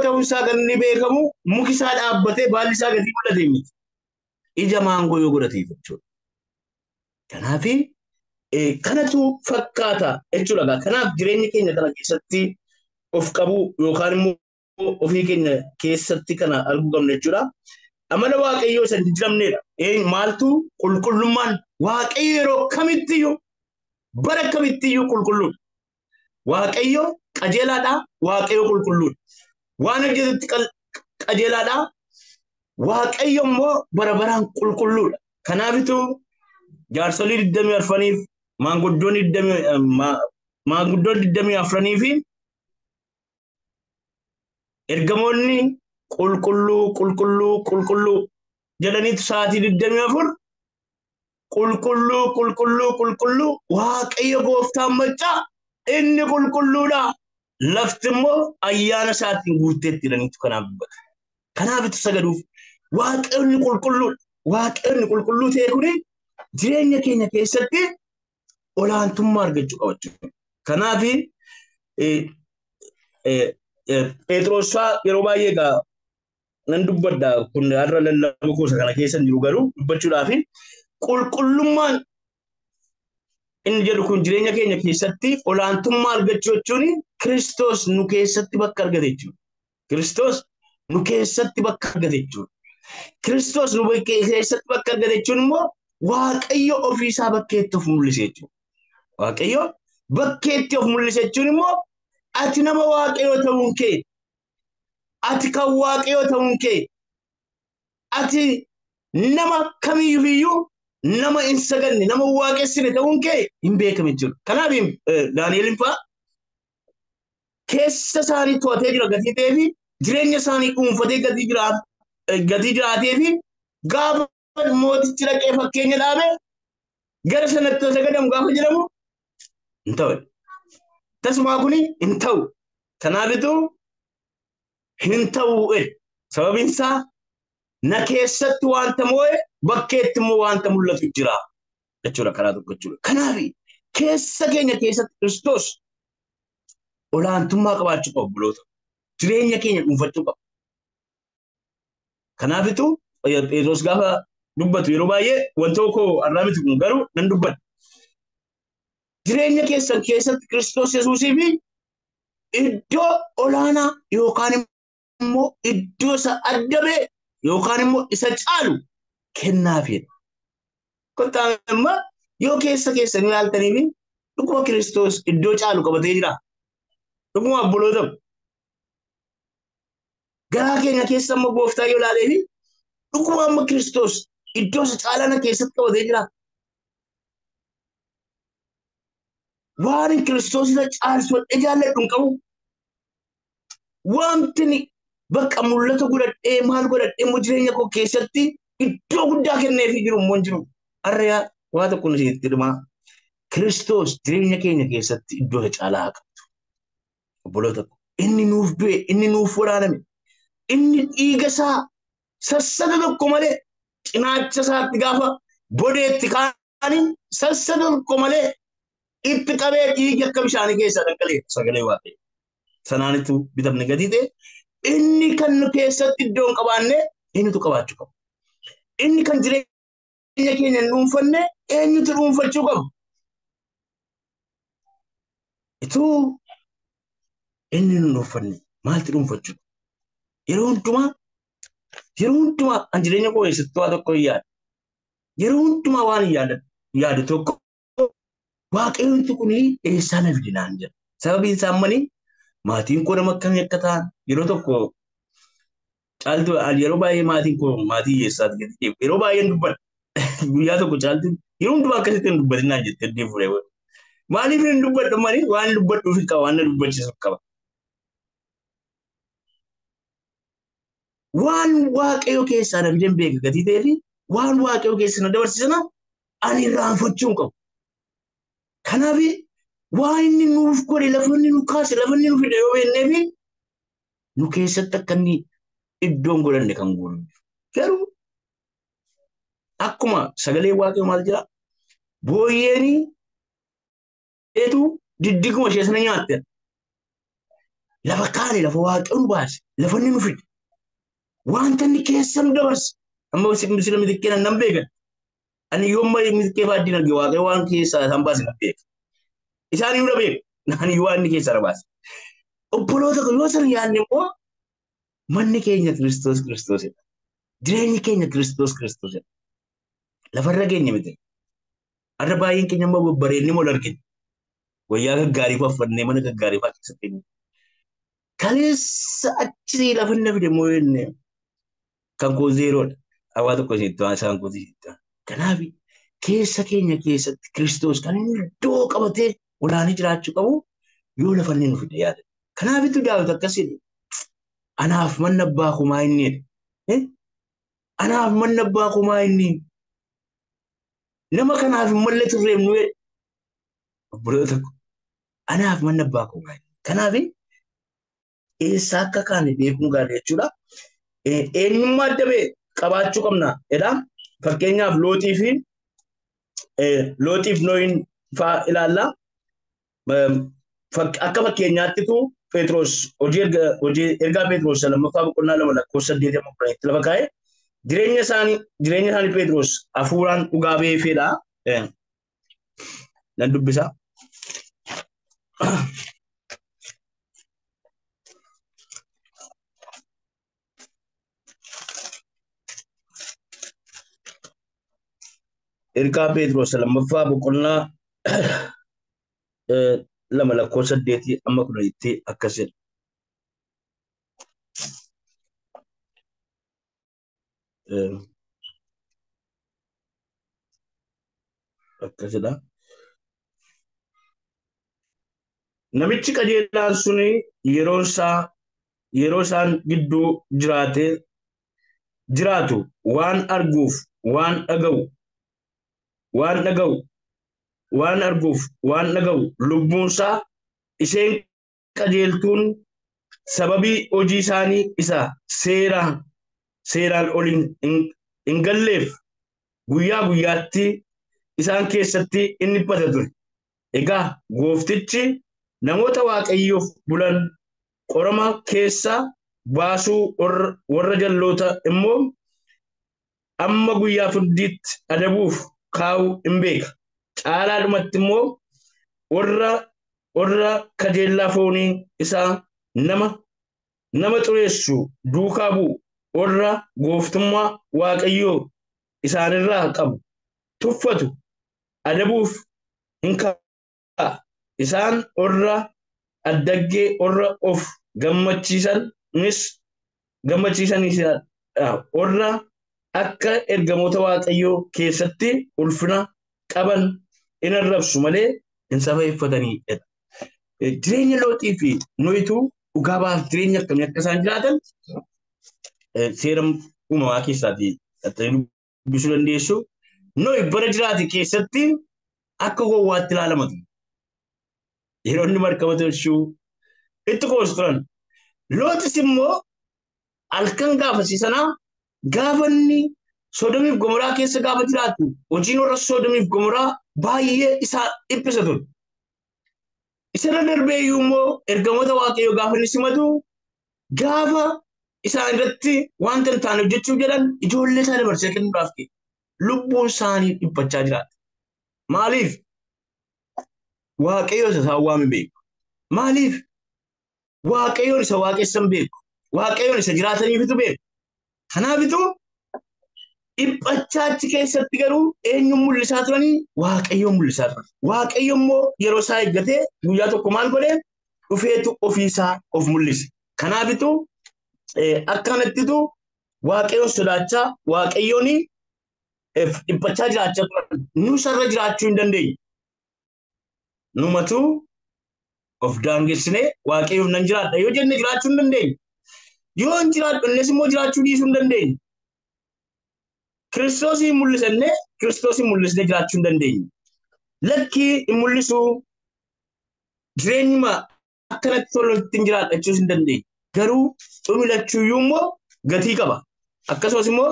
ta'uu isaa kan inni beekamu muki isaa dhaabbatee baalli isaa gadi mul'ate miti. Ija maangoo yoo godhateef jechuudha. Kanaaf kanatu fakkaata jechuudha. Kanaaf jireenya keenya kana keessatti of qabu yookaan immoo ofii keenya keessatti kana arguu qabna jechuudha. Amala Waaqayyoo isa jijjiiramneedha. Maaltu qulqullummaan Waaqayyo yeroo kamittiyyuu bara kamittiyyuu qulqulluudha. Waaqayyo qajeelaadha. Waaqayyo qulqulluudha. Waan hojjetetti qajeelaadha. Waaqayyo immoo bara baraan qulqulluudha. Kanaafitu jaarsolii 24 maanguddoon 24 fi ergamoonni qulqulluu jedhaniitu sa'aatii 24 qulqulluu Waaqayyo gooftaan machaa inni qulqulluudha. Lafti immoo ayyaana isaatiin guuteetti jedhaniitu kanaaf dubbata. Kanaafitu sagaduuf Waaqayyoonni qulqulluudha. Waaqayyoonni qulqulluu ta'e kuni jireenya keenya keessatti olaantummaa argachuu qaba jechuudha. Kanaaf Phexros yeroo baay'ee nan dubbadha kun har'a lallabuu kuusa kana keessa jiru garuu dubbachuudhaaf qulqullummaan inni jedhu kun jireenya keenya keessatti olaantummaa argachuu jechuun Kiristoos nu keessatti bakka argate jechuudha. Kiristoos nu keessatti bakka argate jechuudha. Kiristoos nu keessatti bakka argate jechuun immoo Waaqayyo ofiisaa bakkeetti of mul'ise jechuudha. Waaqayyo bakkeetti of mul'ise jechuun immoo ati nama Waaqayyoo ta'uun kee, ati kan Waaqayyoo ta'uun kee, ati nama kamiyyuu nama hin saganne, nama waaqessine ta'uun kee hin beekame jechuudha. Kanaaf Daani'eliin fa'aa keessa isaanii to'atee jira gatii ta'ee fi jireenya isaanii dhuunfatee gatii jiraatee fi gaafa mootichi dhaqee fakkeenya dhaabe gara sanatti sagadamu gaafa jedhamu hin ta'u. Tasumaa kuni hin ta'u. Kanaafitu hin ta'u. Sababiin isaa na keessatti wanta moo'e bakkeetti immoo wanta mul'atu jira jechuudha karaa tokko jechuudha. Kanaaf keessa keenya keessatti Kiristoos olaantummaa qabaachuu qaba buloota. Jireenya keenya dhuunfachuu qaba. Kanaafitu Phexros gaafa dubbatu yeroo baay'ee wanta tokko har'aa miti kun garuu nan dubbadha. Jireenya keessan keessatti Kiristoos Yesuusii fi iddoo olaanaa yookaan immoo iddoo isa addabee yookaan immoo isa caalu kennaafidha. Kottaa amma yoo keessa keessan ilaaltanii fi dhuguma Kiristoos iddoo caalu qabatee jira. Dhuguma obboloota garaa keenya keessa amma gooftaa yoo ilaalee fi dhuguma amma Kiristoos iddoo isa caalaa keessatti qabatee jira. Waan Kiristoos isa caalsu jaalladhu hin qabu. Wanti bakka mul'ata godhadhee maal godhadhee immoo jireenya koo keessatti iddoo guddaa kenneefii jiru immoo hin jiru. Har'a waa tokko nu sitti himaa. Kiristoos jireenya keenya keessatti iddoo caalaa qabatu. Obboloota inni nuuf du'e, inni nuuf waraaname, inni dhiiga isaa sassata tokko malee cinaacha isaatti gaafa bodeetti kaaniin sassata tokko malee itti qabee dhiigi akka bishaanii keessaa dhangalee sagalee Waaqayyoo. Sanaanitu bitamne gadi ta'e inni kan nu keessatti iddoo hin qabaanne eenyutu qabaachuu qaba. Inni kan jireenya keenya hin dhuunfanne eenyutu dhuunfachuu qaba. Ituu inni nu dhuunfanne maalti dhuunfachuu qaba. Yeroo hundumaa an jireenya koo keessatti waa tokko hin yaadu. Yeroo hundumaa waan yaadu tokko Waaqayyoon kun eessaa na fide naan jedha. Sababiin isaa manii maatiin koo nama akkamii akka ta'an yeroo tokko Caaltu yeroo baay'ee maatiin koo maatii hiyyeessaati gadi yeroo baay'een dubbadha. Guyyaa tokko caaltu yeroo hundumaa akkasitti hin dubbatinaa jettee fure. Maaliif hin dubbadhu malee waan dubbadhuuf qaba waan na dubbachiisuuf qaba. Waan waaqayyo keessaa na fideen beeka gatii ta'ee fi waan waaqayyo keessa na dabarsisana ani irraanfachuu hin qabu. Kanaaf waan inni nuuf godhe lafa inni nu kaase lafa inni nu fide yoo beeknee fi nu keessatti akka inni iddoon godhanne kan goonu. Garuu akkuma sagalee waaqayyo maal jedha booyyeen eetu diddiguma ishee sana nyaatte lafa kaane lafa waaqayyo nu baase lafa inni nu fide wanta inni keessa nu dabarse amma misila mitikkee nan beekan ani yoomma mitikkee baaddiin arge waaqayyo waan keessaa isaan baase nan beeka isaanii nu beeku nani waan inni keessaa na baase obboloota yoo sana yaadne immoo manni keenya Kiristoosidha. Jireenyi keenya Kiristoosidha. Lafarra keenya miti. Har'a baay'een keenya immoo babbareedni moo argina. Wayyaa gaggaarii uffannee mana gaggaarii fa'aa keessatti. Kaleessa achi lafa inni fide moo inni kan koo zeeroodha. Hawaa tokko isheetti waan isaan kooti. Kanaaf keessa keenya keessatti Kiristoos kan inni iddoo qabatee olaanii jiraachuu qabu yoo lafa inni nu fide yaada. Kanaafitu daawwatu akkasii anaaf manna abbaa kumaa inni anaaf manna abbaa kumaa inni nama kanaaf malle turreem nu obboloota ko anaaf manna abbaa kumaa kanaaf eessa akka kaane beekuun gaarii jechuudha. Eenyummaa adda ba'e qabaachuu qabna jedha. Fakkeenyaaf looxiif nooyin fa'aa ilaalla. Akka fakkeenyaattitu Petros hojii ergaa Petros lammaffaa boqonnaa 2:8 lafa kaa'e jireenya isaanii Petros hafuuraan dhugaa beefeedha. Nan dubbisa. Ergaa Petros lammaffaa boqonnaa 2:8 amma 10 akkasidha. Akkasidha. Namichi qajeelaan suni yeroo isaan gidduu jiraatu waan arguuf waan dhaga'u lubbuunsaa isheen qajeeltuun sababii hojii isaanii isa seeraan ol hin galleef guyyaa guyyaatti isaan keessatti inni dhiphata ture. Egaa gooftichi namoota waaqayyoof bulan qorama keessa baasuu warra jalloota immoo amma guyyaa firdiitti adabuuf kaa'u hin beeka. Caalaadhumatti immoo warra kajeellaa foonii isaa nama xureessu duukaa bu'u warra gooftummaa waaqayyoo isaanirraa qabu tuffatu adabuuf hin ka'a. Isaan warra addaggee warra of gammachiisanis warra akka ergamoota waaqayyoo keessatti ulfina qaban in arrabsu malee hin safeeffatanii jedha. Jireenya looxii fi nooyitu dhugaa baaf jireenya akkamii akka isaan jiraatan seera uumamaa keessaatii dubbisuu dandeessu. Nooyi bara jiraate keessatti akka gowwaatti ilaalamatu. Yeroo inni markaba tolchuu itti qoosu turan. Looxis immoo halkan gaafasiisanaa gaafa inni Sodomiif Gomoraa keessa gaafa jiraatu hojiin warra Sodomiif Gomoraa baay'ee isaa dhiphisa ture. Isarra darbee iyyuu immoo ergamoota waaqayyoo gaafa inni simatu gaafa isaan irratti wanta hin taane hojjechuuf jedhan ijoollee isaa dabarsee kennuudhaaf lubbuun isaanii dhiphachaa jiraata. Maaliif? Waaqayyo isa isaan waame beeku. Maaliif? Waaqayyoon isa waaqessan beeku. Waaqayyoon isa jiraataniifitu beeku. Kanaafitu dhiphachaa achi keessatti garuu eenyuun mul'isaa turanii? Waaqayyoon mul'isaa turan. Waaqayyo immoo yeroo isaa eeggatee guyyaa tokko maal godhee dhufeetu ofiisaa of mul'ise. Kanaafitu akkanattitu waaqayyoon sodaachaa waaqayyooni dhiphachaa jiraachaa turan. Nu sarara jiraachuu hin dandeenye. Numatu of daangessinee waaqayyoof nan jiraadha yoo jenne jiraachuu hin dandeenye. Yoo hin jiraadhu innis immoo jiraachuu dhiisuu hin dandeenye. Kiristoosin mul'isannee Kiristoosin mul'isnee jiraachuu hin dandeenye. Lakkii hin mul'isu jireenyuma akkanatti tolutti hin jiraadha jechuus hin dandeenye. Garuu xumilachuuyyuu immoo gatii qaba. Akkasumas immoo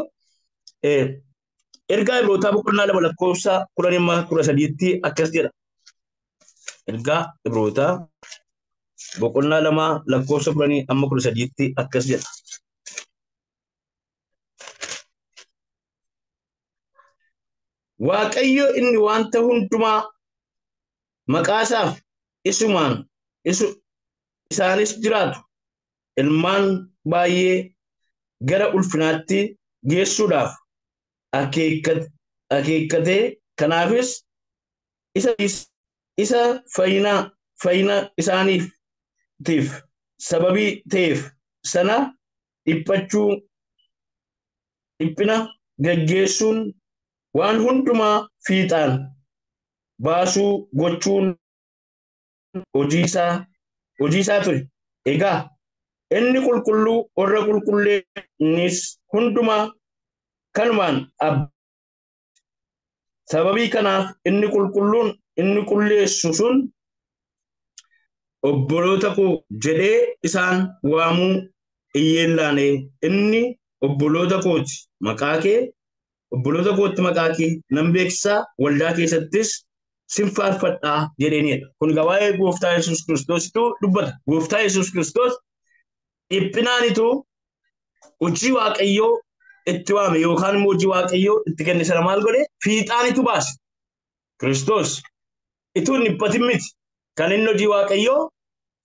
ergaa Ibrootaa boqonnaa 2 lakkoofsa 10-13 akkas jedha. Ergaa Ibrootaa boqonnaa 2 lakkoofsa 10-13 akkas jedha. Waaqayyo inni wanta hundumaa maqaasaaf isaanis jiraatu ilmaan baay'ee gara ulfinaatti geessuudhaaf akeekkatee kanaafis isa fayyina isaaniitiif sababii ta'eef sana dhiphina gaggeessuun waan hundumaa fiixaan baasuu gochuun hojii isaa ture. Egaa inni qulqulluu warra qulqulleessis hundumaa kanumaan sababii kanaaf inni qulleessu sun obboloota koo jedhee isaan waamuu iyyeellaane inni obboloota kootti maqaa kee nan beeksisaa waldaa keessattis sin faarfadhaa jedheenidha. Kun waa'ee gooftaa Yesuus Kiristoositu dubbata. Gooftaa Yesuus Kiristoos dhiphinaanitu hojii waaqayyoo itti waame yookaan immoo hojii waaqayyoo itti kenne sana maal godhe fiixaanitu baase. Kiristoos ituu hin dhiphatin miti kan inni hojii waaqayyoo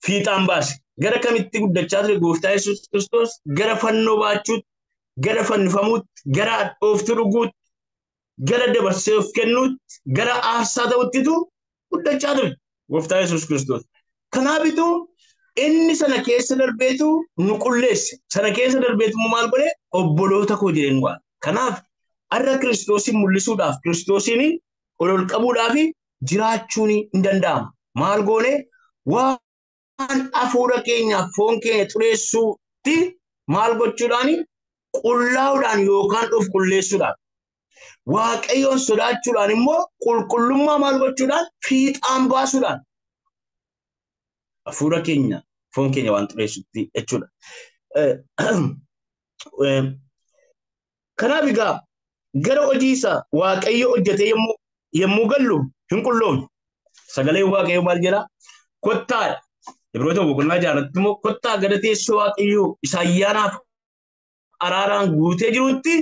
fiixaan baase. Gara kamitti guddachaa ture gooftaa Yesuus Kiristoos? Gara fannoo baachuutti, gara fannifamuutti, gara hadhooftuu dhuguutti, gara dabarsee of kennuutti, gara aarsaa ta'uttitu guddachaa ture gooftaa Yesuus Kiristoos. Kanaafitu inni sana keessa darbeetu nu qulleesse. Sana keessa darbeetu maal godhe obboloota koo jedheen waan. Kanaaf har'a Kiristoosin mul'isuudhaaf Kiristoosin ol qabuudhaaf jiraachuun hin danda'amu. Maal goone waan hafuura keenyaaf foon keenya xureessuutti maal gochuudhaan qullaa'uudhaan yookaan of qulleessuudhaan. Waaqayyoon sodaachuudhaan immoo qulqullummaa maal gochuudhaan fiixaan baasuudhaan hafuura keenya foon keenya waan xureessutti jechuudha. Kanaaf egaa gara hojii isaa waaqayyo hojjetee yommuu gallu hin qulloofne. Sagaleen waaqayyo maal jedha? Kottaadha. Ibroota boqonnaa 6 immoo kottaa gara teessoo waaqayyoo isa ayyaanaaf araaraan guutee jirutti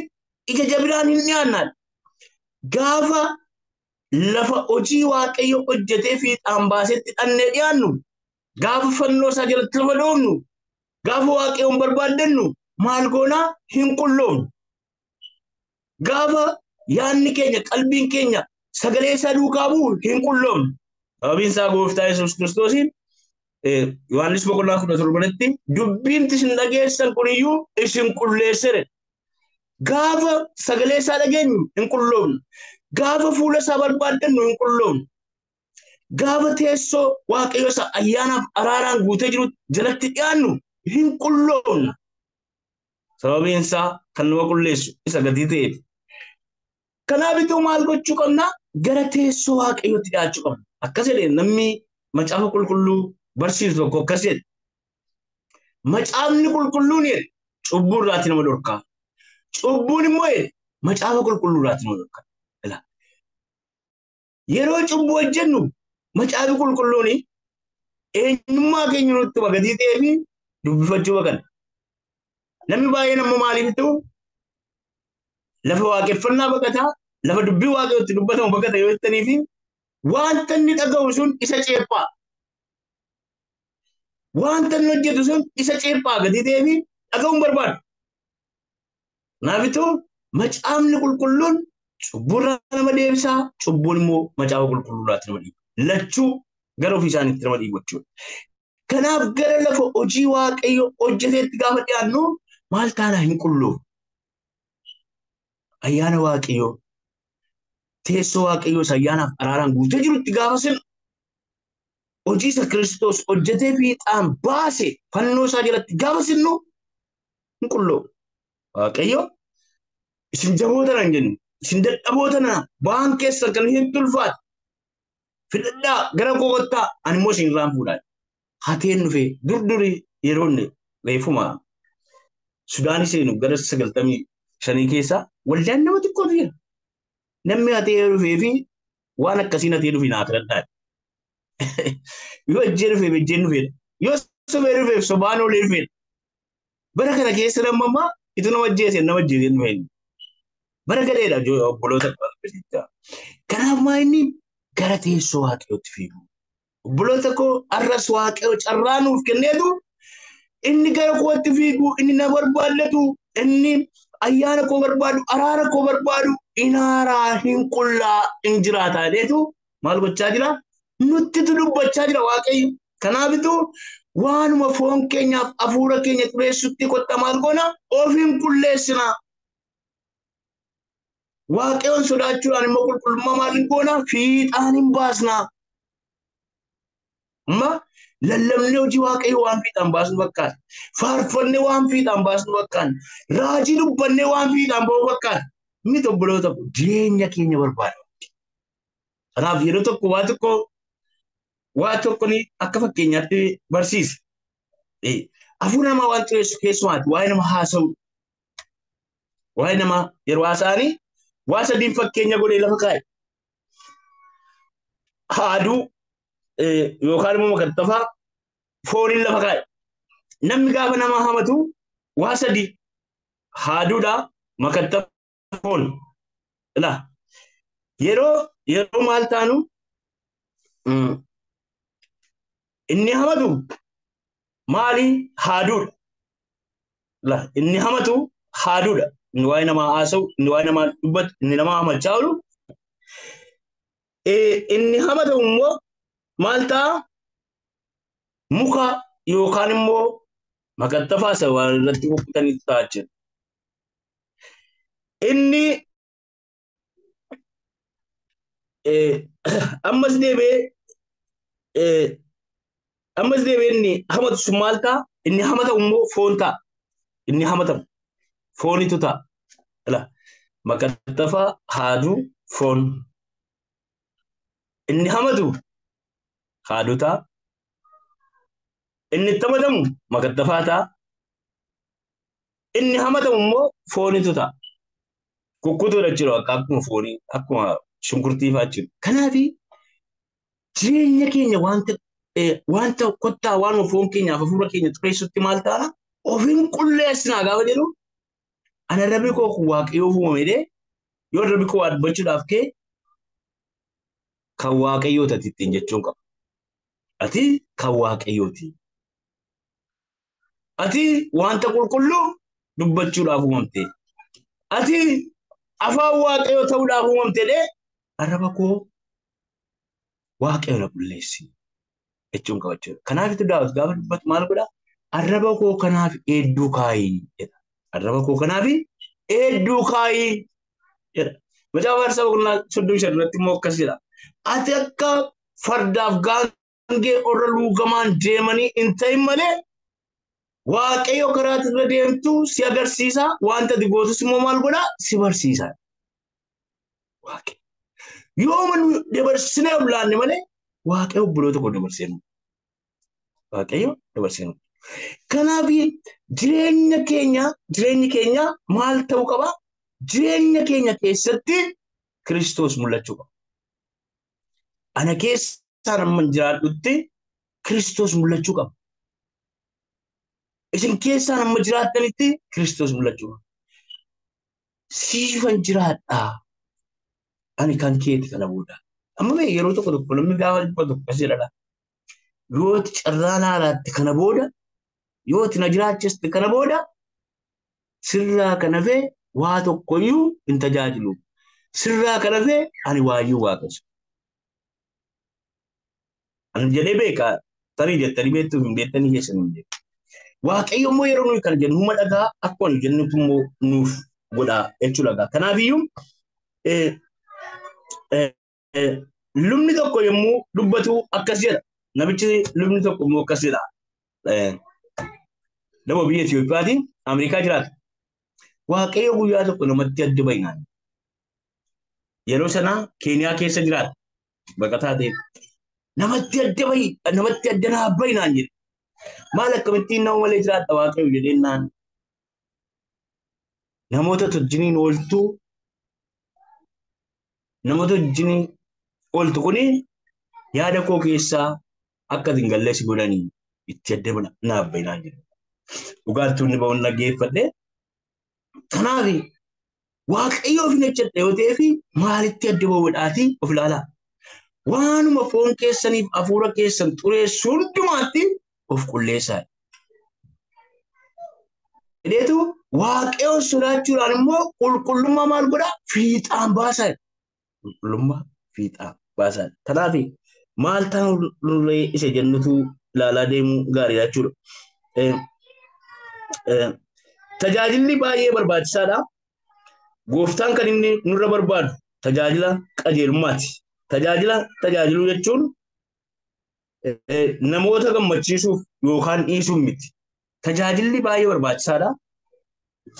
ija jabinaan hin dhiyaannaan. Gaafa lafa hojii waaqayyo hojjetee fiixaan baasetti dhannee dhiyaannu, gaafa fannoo isaa jalatti lafa dhoofnu, gaafa waaqayyoon barbaaddannu maal goonaa hin qulloofnu. Gaafa yaadni keenya qalbiin keenya sagalee isaa duukaa bu'u hin qulloofnu. Sababiin isaa gooftaa Yesuus Kiristoosiin Yohaannis boqonnaa 17tti dubbiin isin dhageessan kuniyyuu isin qulleessere. Gaafa sagalee isaa dhageenyu hin qulloofnu. Gaafa fuula isaa barbaaddannu hin qulloofnu. Gaafa teessoo waaqayyo isa ayyaanaaf araaraan guutee jiru jalatti dhiyaannu hin qulloofna. Sababiin isaa kan nama qulleessu isa gatii ta'eef. Kanaafituu maal gochuu qabna? Gara teessoo waaqayyootti dhiyaachuu qabna. Akkas jedhee namni macaafa qulqulluu barsiisu tokko akkas jedhe. Macaafni qulqulluun jedhe cubbuu irraatti nama dhorkaa. Cubbuun immoo jedhe macaafa qulqulluu irraatti nama dhorkaa. Yeroo cubbuu hojjennu macaafi qulqulluun eenyummaa keenya nutti gatii ta'ee fi dubbifachuu qabna. Namni baay'een ammoo maaliifitu lafa waaqeffannaa baqataa, lafa dubbii waaqayyootti dubbatamu baqata yoo jettanii fi wanta inni dhaga'u sun isa ceephaa. Wanta inni hojjetu sun isa ceephaa gatii ta'ee fi dhaga'uun barbaadu. Kanaafuu macaafni qulqulluun cubburraa nama deebisaa, cubbuun immoo macaafa qulqulluurraatti nama dhiibu. Lachuu gara ofii isaaniitti nama dhiibu jechuudha. Kanaaf gara lafa hojii waaqayyo hojjeteetti gaafa dhiyaannu maal taana hin qulloof ayyaana waaqayyoo teessoo waaqayyoo ayyaanaaf araaraan guutee jirutti gaafa sin hojii isa Kiristoos hojjetee fiixaan baase fannoo isaa jalatti gaafa sinnu hin qulloof waaqayyoo isin jaboota nan jennu isin dadhaboota na ba'aan keessan kan hin tulfaat fidadhaa gara kottaa ani immoo isin irraan fuudhaan hateen dhufee durduri yeroonni reefuma Sudaanii seenu gara 95 keessa waldaan nama xiqqootu jira. Namni hatee dhufee fi waan akkasiin hatee dhufee naa filadhaa. Yoo ejjee dhufee yoo sobee dhufee sobaan olee dhufee bara kana keessa namammaa itu nama ajjeeseen dhufee bara galeedha obboloota jecha. Kanaaf maa inni gara teessoo waaqayyootti fiigu. Obboloota koo arras waaqayyo carraa nuuf kenneetu inni gara kootti fiigu inni na barbaadatu inni ayyaana koo barbaadu araara koo barbaadu inaaraa hin qullaa hin jiraataa deetu maal gochaa jira nutti dubbachaa jira waaqayyo. Kanaafitu waanuma foon keenyaaf hafuura keenya xureessutti kotta maal goona of hin qulleessina. Waaqayyoon sodaachuudhaan immoo qulqullummaa maal hin goona fiixaan hin baasna. Amma lallabnee hojii waaqayyo waan fiixaan baasnu fakkaata. Faarfannee waan fiixaan baasnu fakkaata. Raajii dubbannee waan fiixaan bahu fakkaata. Miti obboloota jireenya keenya barbaada. Kanaaf yeroo tokko waa tokko ni akka fakkeenyaatti barsiisa. Hafuura namaa waan xureessu keessumaatti waa'ee nama haasa'u. Waa'ee nama yeroo haasa'anii waa sadiin fakkeenya godhee lafa kaa'e. Haaduu yookaan immoo makattafaa fooniin lafa kaa'e. Namni gaafa nama hamatu waa sadii haaduudha makattafa foon. Yeroo maal taanu inni hamatu maali haaduudha. Inni hamatu haaduudha. Inni waa'ee namaa haasa'u, inni waa'ee namaa dubbatu, inni namaa hamachaa oolu. Inni hamatu immoo maal ta'a muka yookaan immoo makattafaa isa waan irratti boqotanii taa'aa jira. Inni ammas deebi'ee inni hamatu sun maal ta'a inni hamatamu immoo foon ta'a. Inni hamatamu foonitu ta'a. Makattafaa haaduu foon. Inni hamatu haaduu ta'a. Inni itti hamatamu makattafaa ta'a. Inni hamatamu immoo foonitu ta'a. Kukkutuudha jechuudha akkuma foonii akkuma shunkurtii fa'aa jechuudha. Kanaaf jireenya keenya wanta kottaa waanuma foon keenyaaf hafuura keenya xureessutti maal ta'a of hin qulleessinaa gaafa jedhu ana rabbi koo waaqayyoof uumamedee yoo rabbi koo dubbachuudhaaf kee kan waaqayyoota ittiin jechuun qaba. Ati kan waaqayyooti. Ati wanta qulqulluu dubbachuudhaaf uumamte. Ati afaan waaqayyoo ta'uudhaaf uumamtedee arraba koo waaqayyo na qulleessi jechuun qaba jechuudha. Kanaaf itti daawwatu gaafa dubbatu maal godhaa? Arraba koo kanaaf eedduu kaayii jedha. Arraba koo kanaaf eedduu kaayii jedha. Macaafa Faarsaa boqonnaa 35 irratti immoo akkas jedha. Ati akka fardaaf gaangee orra luugamaan deemanii hin ta'in malee waaqayyo karaa irra deemtu si agarsiisa. Wanta ati gootus immoo maal godhaa? Si barsiisa. Yoo man dabarsinee olaanne malee waaqayyo obboloota koo dabarseenu. Waaqayyo dabarseenu. Kanaaf jireenyi keenya maal ta'uu qaba? Jireenya keenya keessatti Kiristoos mul'achuu qaba. Ana keessaan amma jiraadhutti Kiristoos mul'achuu qaba. Isin keessaan amma jiraattanitti Kiristoos mul'achuu qaba. Siifan jiraadhaa. Ani kan keeti kana booda. Amma yeroo tokko namni gaafa dubbatu akkas jedhadha. Yooti carraan haaraatti kana booda yooti na jiraachiste kana booda sirraa kana fee waa tokkoyyuu hin tajaajilu. Sirraa kana fee ani waayyuu waaqessu. Ani jedhee beekaa tarii jettanii beektuu hin beektanii keessan hin beeku. waaqayyo immoo yeroo nuyi kan jennu huma dhagaa akkuma jennutu immoo nuuf godha jechuudha. Kanaafiyyuu lubni tokko yommuu dubbatu akkas jedha. Namichi lubni tokko immoo akkas jedha. Nama biyya Itoophiyaatiin Ameerikaa jiraata. Waaqayyo guyyaa tokko namatti adda bahinaan. Yeroo sana Keeniyaa keessa jiraata. Baqataa ta'e. Namatti adda naa bahinaan jedhe. Maal akkamittiin nama malee jiraata waaqayyo jedheenaan. Namoota wajjiniin ooltu. Namoota wajjiniin ooltu kuni yaada koo keessaa akka dingalleessi godhanii itti adda naaf bahinaan jedhe. Dhugaattuun ba'uun dhaggeeffadhe. Kanaaf waaqayyoof hin hojjedhe yoo ta'eef maalitti adda ba'uudhaati of ilaalaa. Waanuma foon keessaniif hafuura keessan xureessu hundumaatti of qulleessaa. Jedheetu waaqayyoon sodaachuudhaan immoo qulqullummaa maal godhaa? Fiixaan baasaa. Qulqullummaa fiixaan baasaa. Kanaaf maal ta'uu isa jennutu ilaalaa deemuu gaariidha jechuudha. Tajaajilli baay'ee barbaachisaadha. Gooftaan kan inni nurra barbaadu tajaajila qajeelummaati. Tajaajiluu jechuun namoota gammachiisuuf yookaan dhiisuuf miti. Tajaajilli baay'ee barbaachisaadha.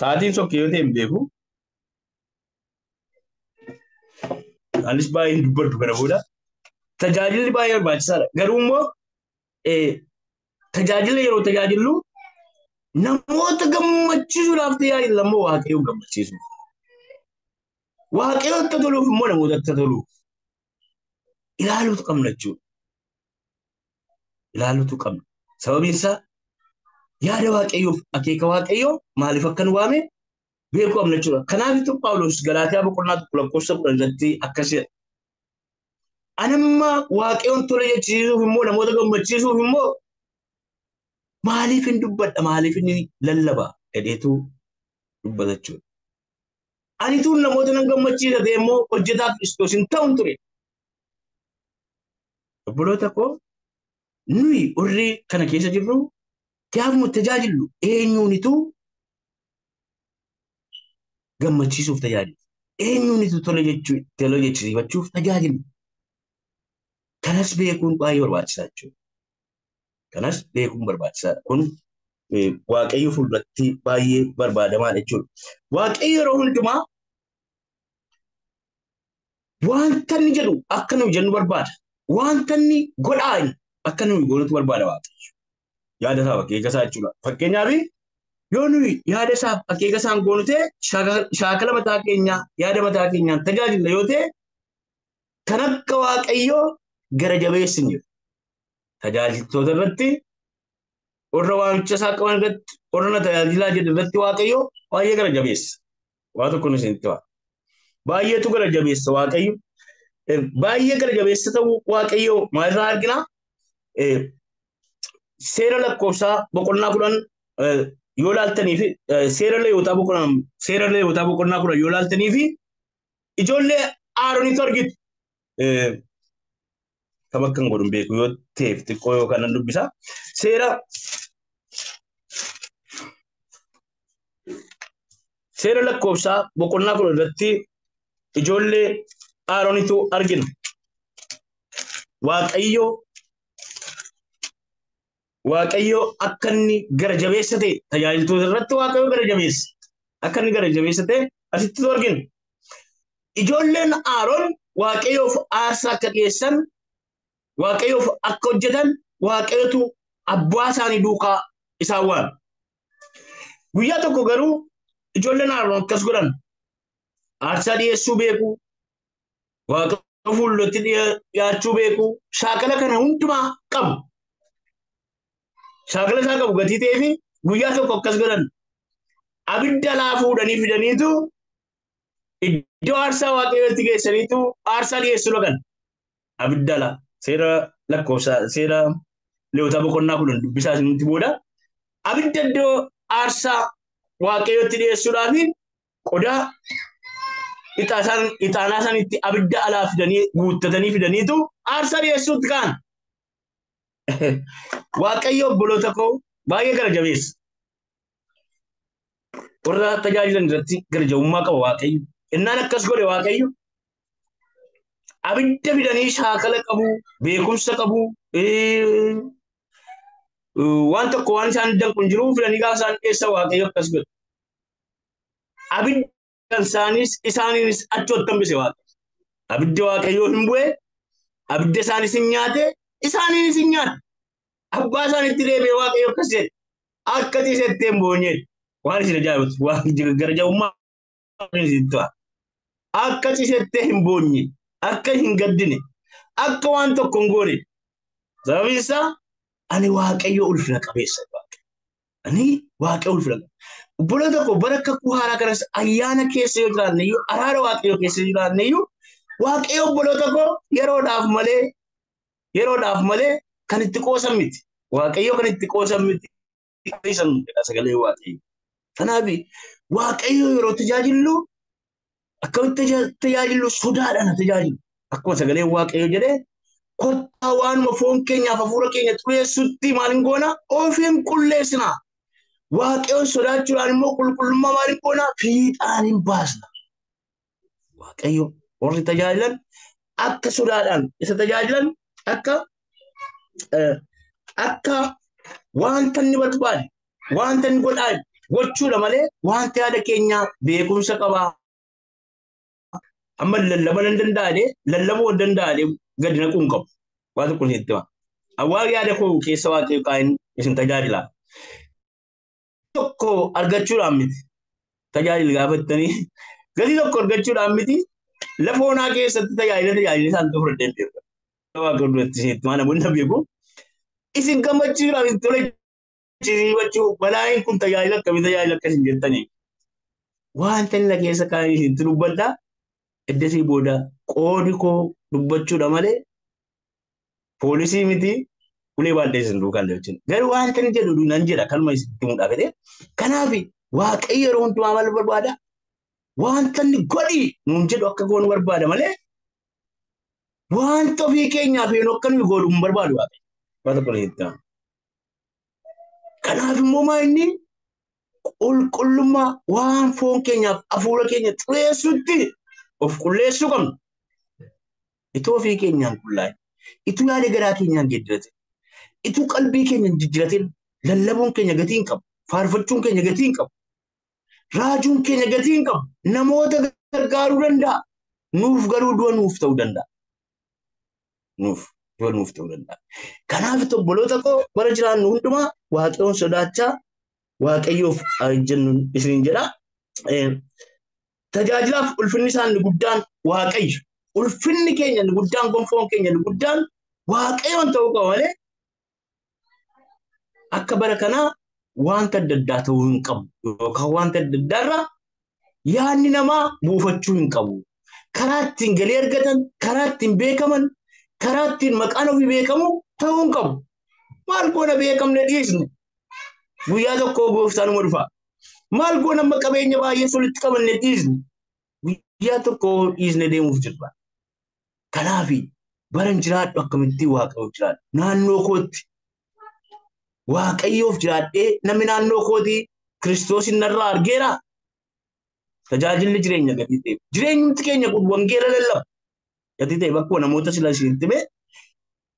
Sa'aatiin sokkee yoo ta'e hin beeku. Anis baay'ee dubbadhu kana booda. Tajaajilli baay'ee barbaachisaadha. Garuu immoo tajaajila yeroo tajaajillu namoota gammachiisuudhaaf tajaajila immoo waaqayyoo gammachiisu. Waaqayyootti toluuf immoo namootatti toluuf ilaaluutu qabna jechuudha. Ilaaluutu qabna. Sababiin isaa yaada waaqayyoof akeeka waaqayyoo maaliif akka nu waame beekuu qabna jechuudha. Kanaafittu Phaawulos Galaatiyaa boqonnaa 1:10 irratti akkas jedha. Anamma waaqayyoon tola jechuuf immoo namoota gammachiisuuf immoo maaliif hin dubbadha maaliif hin lallaba jedheetu dubbata jechuudha. Ani tun namoota nan gammachiisa ta'e immoo hojjetaa Kiristoos hin ta'uun ture. Obboloota koo nuyi warri kana keessa jirru gaafuma tajaajillu eenyuunitu gammachiisuuf tajaajilu. Eenyuunitu tola jechuuf tajaajilu. Kanas beekuun baay'ee barbaachisaa jechuudha. Kanas beekuun barbaachisaadha. Kun waaqayyo fuulduratti baay'ee barbaadamaadha jechuudha. Waaqayyo yeroo hundumaa wanta inni jedhu akka nuyi jennu barbaada. Wanta inni godhaa akka nuyi goonutu barbaada waaqayyo. Yaada isaaf akeeka isaa jechuudha. Fakkeenyaaf yoo nuyi yaada isaaf akeeka isaan goonu ta'e shaakala mataa keenyaa yaada mataa keenyaan tajaajila yoo ta'e kan akka waaqayyoo gara jabeessi hin jiru. Tajaajiltoota irratti warra waamicha isaa qaban irratti warra na tajaajilaa jedhu irratti waaqayyo baay'ee gara jabeessa. Waa tokko nu isinitti waa. Baay'eetu gara jabeessa waaqayyo. Baay'ee gara jabeessa ta'uu waaqayyo maalirraa argina? Seera lakkoofsaa boqonnaa 10 yoo laaltanii fi seera Lewwotaa boqonnaa 10 yoo laaltanii fi ijoollee Aroonitu argitu. Kan akka hin godhu beeku yoo ta'eef xiqqoo yookaan nan dubbisa. Seera lakkoofsaa boqonnaa 10 irratti ijoollee Aroonitu argina. Waaqayyo akka inni gara jabeessa ta'e tajaajiltoota irratti waaqayyo gara jabeessa. Akka inni gara jabeessa ta'e asitti argina. Ijoolleen Aroon waaqayyoof aarsaa akka dhiyeessan waaqayyoof akka hojjetan waaqayyotu abbaa isaanii duukaa isaan waame. Guyyaa tokko garuu ijoolleen Aroon akkas godhan aarsaa dhiyeessuu beeku, waaqayyo fuulduratti dhiyaachuu beeku, shaakala kana hundumaa qabu. Shaakala isaa qabu gatii ta'ee fi guyyaa tokko akkas godhan abidda laa fuudhanii fidaniitu iddoo aarsaa waaqayyootti geessaniitu aarsaa dhiyeessuu dhaqan. Abidda laa seera lakkoofsaa seera Lewwotaa boqonnaa 10 dubbisaa isinitti booda abidda iddoo aarsaa waaqayyootti dhiyeessuudhaaf qodaa ixaanaa sanitti abidda alaa fidanii guuttatanii fidaniitu aarsaa dhiyeessuutti ka'an. Waaqayyo obboloota koo baay'ee gara jabeessa. Warra tajaajilan irratti gara jabummaa qaba Waaqayyo. Innaan akkas godhe Waaqayyo abidda fidanii shaakala qabu, beekumsa qabu, waan tokko waan isaan danqu hin jiru fidanii gaafa isaan dhiyeessan Waaqayyo akkas godhe. Abidda isaaniinis achi hambise Waaqayyo. Abidda Waaqayyoo hin bu'e, abidda isaanis hin nyaate, isaaniinis hin nyaate. Abbaa isaaniitti deebi'ee Waaqayyo akkas jedhe. Akka ciisettee hin boonyee waan isin ajaa'ibatu waan gara jabummaa isin ta'a. Akka ciisettee hin boonye, akka hin gaddine, akka waan tokko hin goone. Sababiin isaa ani Waaqayyo ulfina qabeessa. Ani Waaqayyo ulfina qabeessa. Obbola tokko bara kakuu haaraa kanas ayyaana keessa yoo jiraanne iyyuu araara Waaqayyo keessa jiraanne iyyuu Waaqayyo obbola tokko yeroodhaaf malee kan itti qoosan miti. Waaqayyo kan itti qoosan miti. Sagalee Waaqayyo. Kanaaf Waaqayyo yeroo tajaajilu akkamitti tajaajilu sodaadhaan tajaajilu. Akkuma sagalee Waaqayyo jedhee kottaa waanuma foon keenyaaf hafuura keenya xureessutti maal hin goona ofiin qulleessina. Waaqayyoon sodaachuudhaan immoo qulqullummaa maal hin goona fiixaan hin baasna. Waaqayyo warri tajaajilan akka sodaadhaan isa tajaajilan akka wanta inni barbaade wanta inni godhaa gochuudha malee wanta yaada keenya beekumsa qabaa. Amma lallabuu hin danda'ane gadi naquu hin qabu. Waan tokko itti hima. Awwaal yaada koo keessa Waaqayyo kaa'in isin tajaajila. Tokko argachuudhaan miti. Tajaajila gaafattanii gatii tokko argachuudhaan miti. Lafa onaa keessatti tajaajila isaan tokko fudhadhee beeku. Waaqayyo duratti isinitti waan namoonni beeku. Isin gammachiisuudhaaf isin tola jechuu balaayin kun tajaajila akkamii tajaajila akkasiin jettanii. Wanta inni keessa kaa'in isinitti dubbadhaa. Eddasii booda qoodi koo dubbachuudha malee poolisii miti ulee baadheessan duukaan jechuudha. Garuu wanta inni jedhu nan jedha kalma isitti himuudhaaf jedhee. Kanaaf Waaqayyo yeroo hundumaa maal barbaada? Wanta inni godhi nuun jedhu akka goonu barbaada malee wanta ofii keenyaaf yoo akka nuyi godhu hin barbaadu Waaqayyo. Waan tokko jettama. Kanaaf immoo maa inni qulqullummaa waan foon keenyaaf hafuura keenya xureessutti of qulleessuu qabna. Itoo ofii keenyaan qullaa'e, ituu yaada garaa keenyaan geeddarate, ituu qalbii keenyaan jijjiiratin lallabuun keenya gatii hin qabu, faarfachuun keenya gatii hin qabu, raajuun keenya gatii hin qabu, namoota gargaaruu danda'a. Nuuf garuu du'a nuuf ta'uu danda'a. Kanaaf obboloota koo bara jiraannu hundumaa Waaqayyoon sodaachaa Waaqayyoof jennu isiniin jedha. Tajaajilaaf ulfinni isaa inni guddaan Waaqayyo. Ulfinni keenya inni guddaan gonfoon keenya inni guddaan Waaqayyoon ta'uu qaba malee akka bara kanaa wanta adda addaa ta'uu hin qabu yookaan wanta adda addaarraa yaadni namaa buufachuu hin qabu. Karaa ittiin galii argatan, karaa ittiin beekaman, karaa ittiin maqaan ofii beekamu ta'uu hin qabu. Maal goona beekamne dhiisne guyyaa tokko gooftaanuma dhufa. Maal goona amma qabeenya baay'ee solitti qabanne dhiisne guyyaa tokko dhiisne deemuuf jirra. Kanaaf baran jiraadhu akkamittiin Waaqayyoof jiraadhu. Naannoo kootti Waaqayyoof jiraadhee namni naannoo kootii Kiristoosin narraa argeera. Tajaajilli jireenya gatii ta'e. Jireenyi keenya kun wangeela lallaba. Gatii ta'e bakkuma namoota sila isinitti hime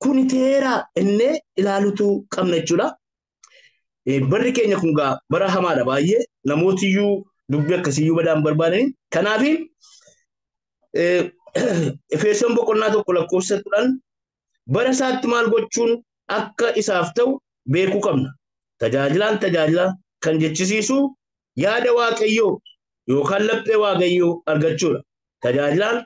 kuni teera innee ilaalutu qabna jechuudha. Barri keenya kun gaa bara hamaadha baay'ee namootiyyuu dubbii akkasiyyuu badaan barbaadanii. Kanaaf Efesoon boqonnaa 1:10 bara isaatti maal gochuun akka isaaf ta'u beekuu qabna. Tajaajilaan tajaajila kan jechisiisu yaada Waaqayyoo yookaan laphee Waaqayyoo argachuudha. Tajaajilaan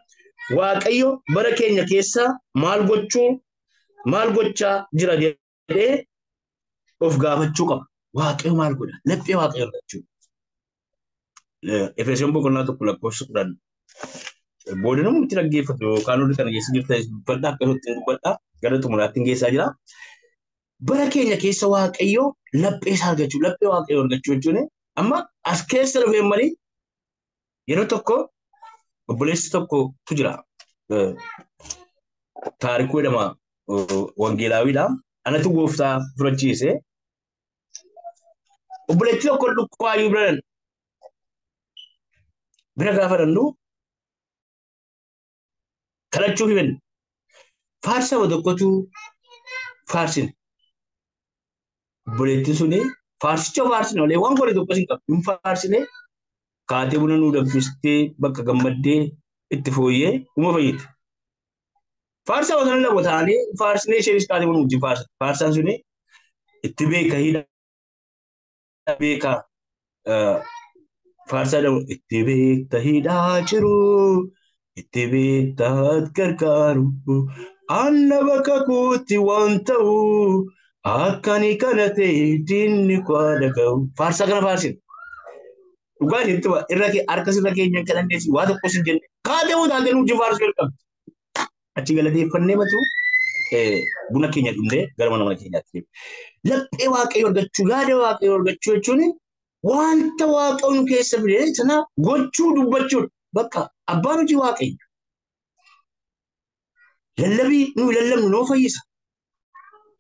Waaqayyo bara keenya keessa maal gochaa jira jedhee of gaafachuu qaba. Waaqayyo maal godha? Laphee Waaqayyoo argachuu. Efesoon boqonnaa 1:10 booda namni itti dhaggeeffatu yookaan hundi kana keessa jirta dubbadhaa akka itti dubbadhaa gara xumuraatti geessaa jira. Bara keenya keessa Waaqayyo laphee isaa argachuu, laphee Waaqayyoo argachuu jechuun amma as keessa dhufee malee yeroo tokko obboleessi tokkotu jira. Taarikuu jedhama wangeelaawiidha. Anatu gooftaa fudhachiise. obboleetti tokko dhukkubaayyuu bira gaafa dandu kadhachuu himan faarsa tokkotu faarsin obboleetti suni faarsicha faarsin malee waan godhe tokkos hin qabu hin faarsine kaatee buna nuu danfistee bakka gammaddee itti fooyyee uma fayyite. Faarsa sana lama ta'anii faarsinee isheenis kaatee buna wajjin faarsaan suni itti beeka hidha beeka faarsaa dhabu itti beekta hidhaa jiru itti beekta gargaaru anna bakka kuutti waan ta'u akkani kana ta'e diinni kwaa dhaga'u faarsaa kana faarsin dhugaa jirtu irra harka sirra keenya kan dandeessi waa tokkos hin jenne kaatee buna taatee nuti faarsu jalqabdi achi galateeffannee matu buna keenya dhundee gara mana keenyaatti laphee waaqayyo argachuu yaada waaqayyo argachuu jechuun wanta waaqayyoon keessa fide sana gochuu dubbachuu bakka abbaan hojii waaqayyo lallabii nu lallabnu noo fayyisa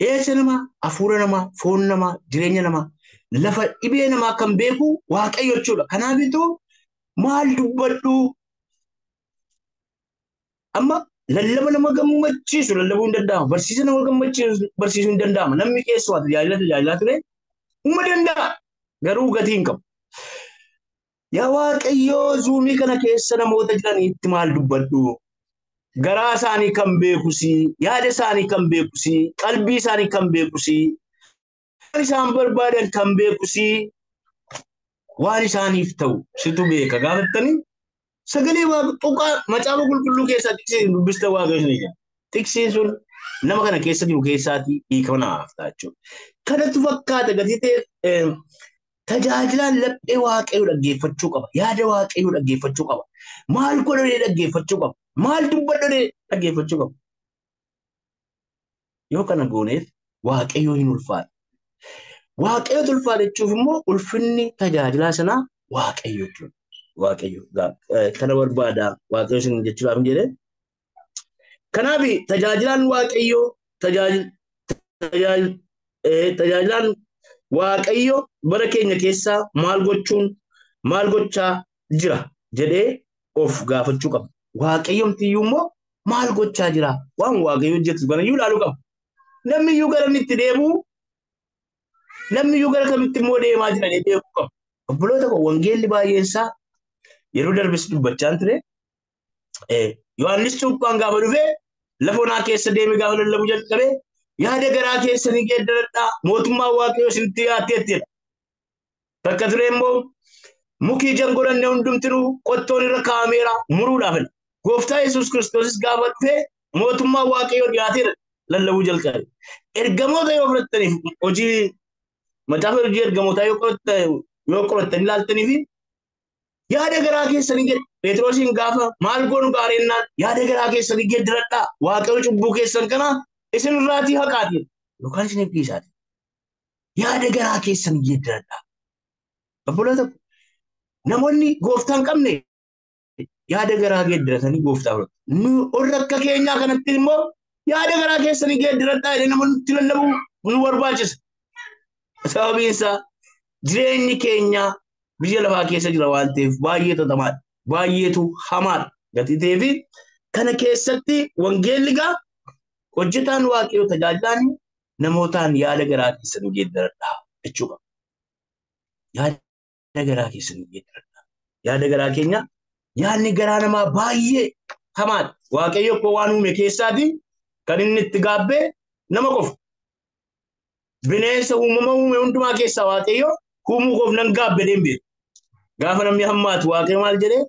eessa namaa hafuura namaa foon namaa jireenya namaa lafa dhibee namaa kan beeku waaqayyo jechuudha kanaafitu maal dubbadhu amma lallaba nama gammachiisu lallabuu hin danda'amu barsiisa nama gammachiisu barsiisuu hin danda'amu namni keessa waa tajaajilaa ture uma danda'a garuu gatii hin qabu. Yaa waaqayyoo zuumii kana keessa namoota jiraniitti maal dubbadhu garaa isaanii kan beekusi yaada isaanii kan beekusi qalbii isaanii kan beekusi waan isaan barbaadan kan beekusi waan isaaniif ta'u situ beeka gaafattanii sagalee waaqa tuqaa macaafa qulqulluu keessaa tiksiin dubbista waaqayyo ni jira. Tiksiin sun nama kana keessa jiru keessaati hiika namaaf ta'a jechuudha. Kanatu fakkaata gatii ta'e tajaajilaan laphee waaqayyo dhaggeeffachuu qaba. Yaada waaqayyo dhaggeeffachuu qaba. Maal godhee dhaggeeffachuu qaba. Maal dubbadhee dhaggeeffachuu qaba. Yoo kana gooneef waaqayyo hin ulfaatu. Waaqayyo ulfaatu jechuuf immoo ulfinni tajaajilaa sanaa waaqayyo jechuudha. Waaqayyo kana barbaada waaqayyo sin jechuudhaaf hin jedhe. Kanaaf tajaajilaan waaqayyo tajaajilaan waaqayyo bara keenya keessaa maal gochaa jira jedhee of gaafachuu qaba. Waaqayyomtiyyuu immoo maal gochaa jira waan waaqayyo hojjetu banayyuu ilaaluu qaba. Namni iyyuu gara inni itti deebi'u namni iyyuu gara kamitti immoo deemaa jira jedhee beekuu qaba. Obboloota koo wangeelli baay'een isaa yeroo darbes dubbachaa ture Yohaannis cuuphaan gaafa dhufee lafa onaa keessa deeme gaafa lallabuu jalqabee yaada garaa keessanii geeddaradhaa mootummaa waaqayyoo isinitti dhiyaatteettidha. Takka ture immoo mukii jangoranne hundumtinuu qottoon irra kaa'ameera muruudhaafidha. Gooftaa Yesuus Kiristoosis gaafa dhufee mootummaa waaqayyoo dhiyaateera lallabuu jalqabe. Ergamoota yoo fudhattaniif hojii macaafa hojii ergamootaa yoo qorattanii ilaaltaniif yaada garaa keessanii Phexrosiin gaafa maal goonu gaarinnaan yaada garaa keessanii geeddaradhaa waaqayyo cubbuu keessan kana isin irraatii haqaatiin yookaan isin ibsaatiin yaada garaa keessanii geeddaradhaa. Obboloota namoonni gooftaan qabne yaada garaa geeddaratanii gooftaa fudhatu. Nu warra akka keenyaa kanatti immoo yaada garaa keessanii geeddaradhaa jedhee namoonni itti lallabuu nu barbaachisa. Sababiin isaa jireenyi keenya biyya lafaa keessa jira waan ta'eef baay'ee xaxamaadha. Baay'eetu hamaadha. Gatii ta'eef kana keessatti wangeelli gaa hojjetaan waaqayyoo tajaajilaan namootaan yaada garaa keessanii geeddaradhaa jechuudha. Yaada garaa keessanii geeddaradhaa. Yaada garaa keenya yaadni garaa namaa baay'ee hamaadha. Waaqayyo akkoo waan uume keessaati kan inni itti gaabbee nama qofa. Bineensa uumama uume hundumaa keessaa waaqayyo uumuu koof nan gaabbe deembe. Gaafa namni hammaatu waaqayyo maal jedhee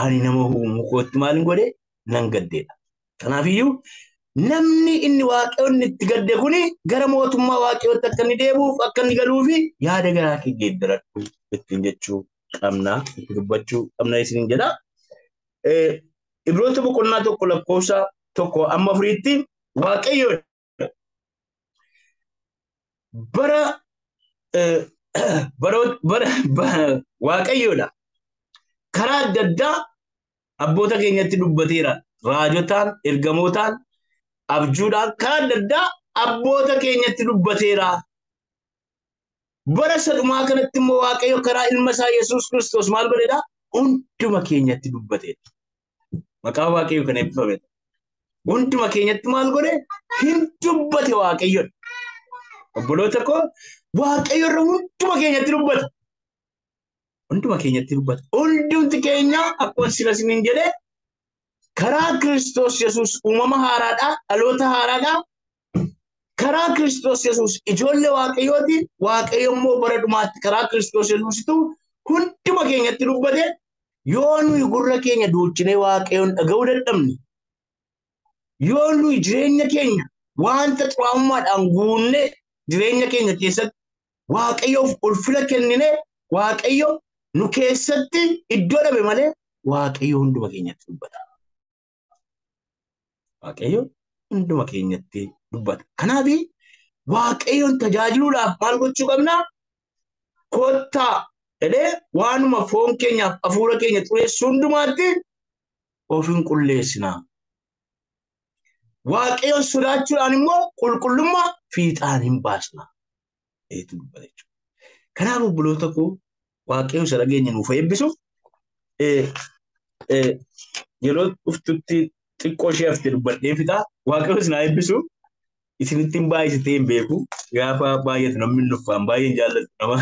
ani nama uumuu kootti maal hin godhe nan gaddeedha. Kanaafiyyuu namni inni waaqayyoon itti gadde kuni gara mootummaa waaqayyootti akka inni deebi'uuf akka inni galuufi yaada garaa kee geeddaradhu ittiin jechuu qabna itti dubbachuu qabna isiniin jedha. Ibroota boqonnaa tokko lakkoofsa tokko amma afuriitti waaqayyo waaqayyoodha. Karaa adda addaa abboota keenyatti dubbateera. Raajotaan, ergamootaan, abjuudhaan karaa adda addaa abboota keenyatti dubbateera. bara sadhumaa kanatti immoo Waaqayyo karaa ilma isaa Yesuus Kiristoos maal godheedha? Hunduma keenyatti dubbateedha. Maqaa Waaqayyo kana eebbifame. Hunduma keenyatti maal godhe? Hin dubbate Waaqayyo. Obboloota koo Waaqayyo irra hunduma keenyatti dubbata. Hunduma keenyatti dubbata. Hundumti keenya akkuma sila siniin jedhe karaa Kiristoos Yesuus uumama haaraadha, dhaloota haaraadha. Karaa Kiristoos Yesuus ijoollee Waaqayyooti. Waaqayyo immoo bara dhumaatti karaa Kiristoos Yesuusitu hunduma keenyatti dubbate. Yoo nuyi gurra keenya duuchinee Waaqayyoon dhaga'uu dadhabne, yoo nuyi jireenya keenya wanta xuraa'ummaadhaan guunnee jireenya keenya keessatti Waaqayyoof ulfina kennine, Waaqayyo nu keessatti iddoo dhabe malee Waaqayyo hunduma keenyatti dubbata. Waaqayyo hunduma keenyatti dubbata. Kanaaf Waaqayyoon tajaajiluudhaaf maal gochuu qabna? Kottaa jedhee waanuma foon keenyaaf hafuura keenya xureessu hundumaatti of hin qulleessinaa. Waaqayyoon sodaachuudhaan immoo qulqullummaa fiixaan hin baasnaa. Eetu dubbata jechuudha. Kanaaf obboloota koo Waaqayyo isa dhageenya nuuf eebbisu. Yeroo dhuftutti xiqqoo ishee haftee dubbadhee fixaa. Waaqayyo isin haa eebbisu. Isinitti hin baay'isitee hin beeku. Gaafa baay'atu namni nuffaan baay'een jaallatu nama.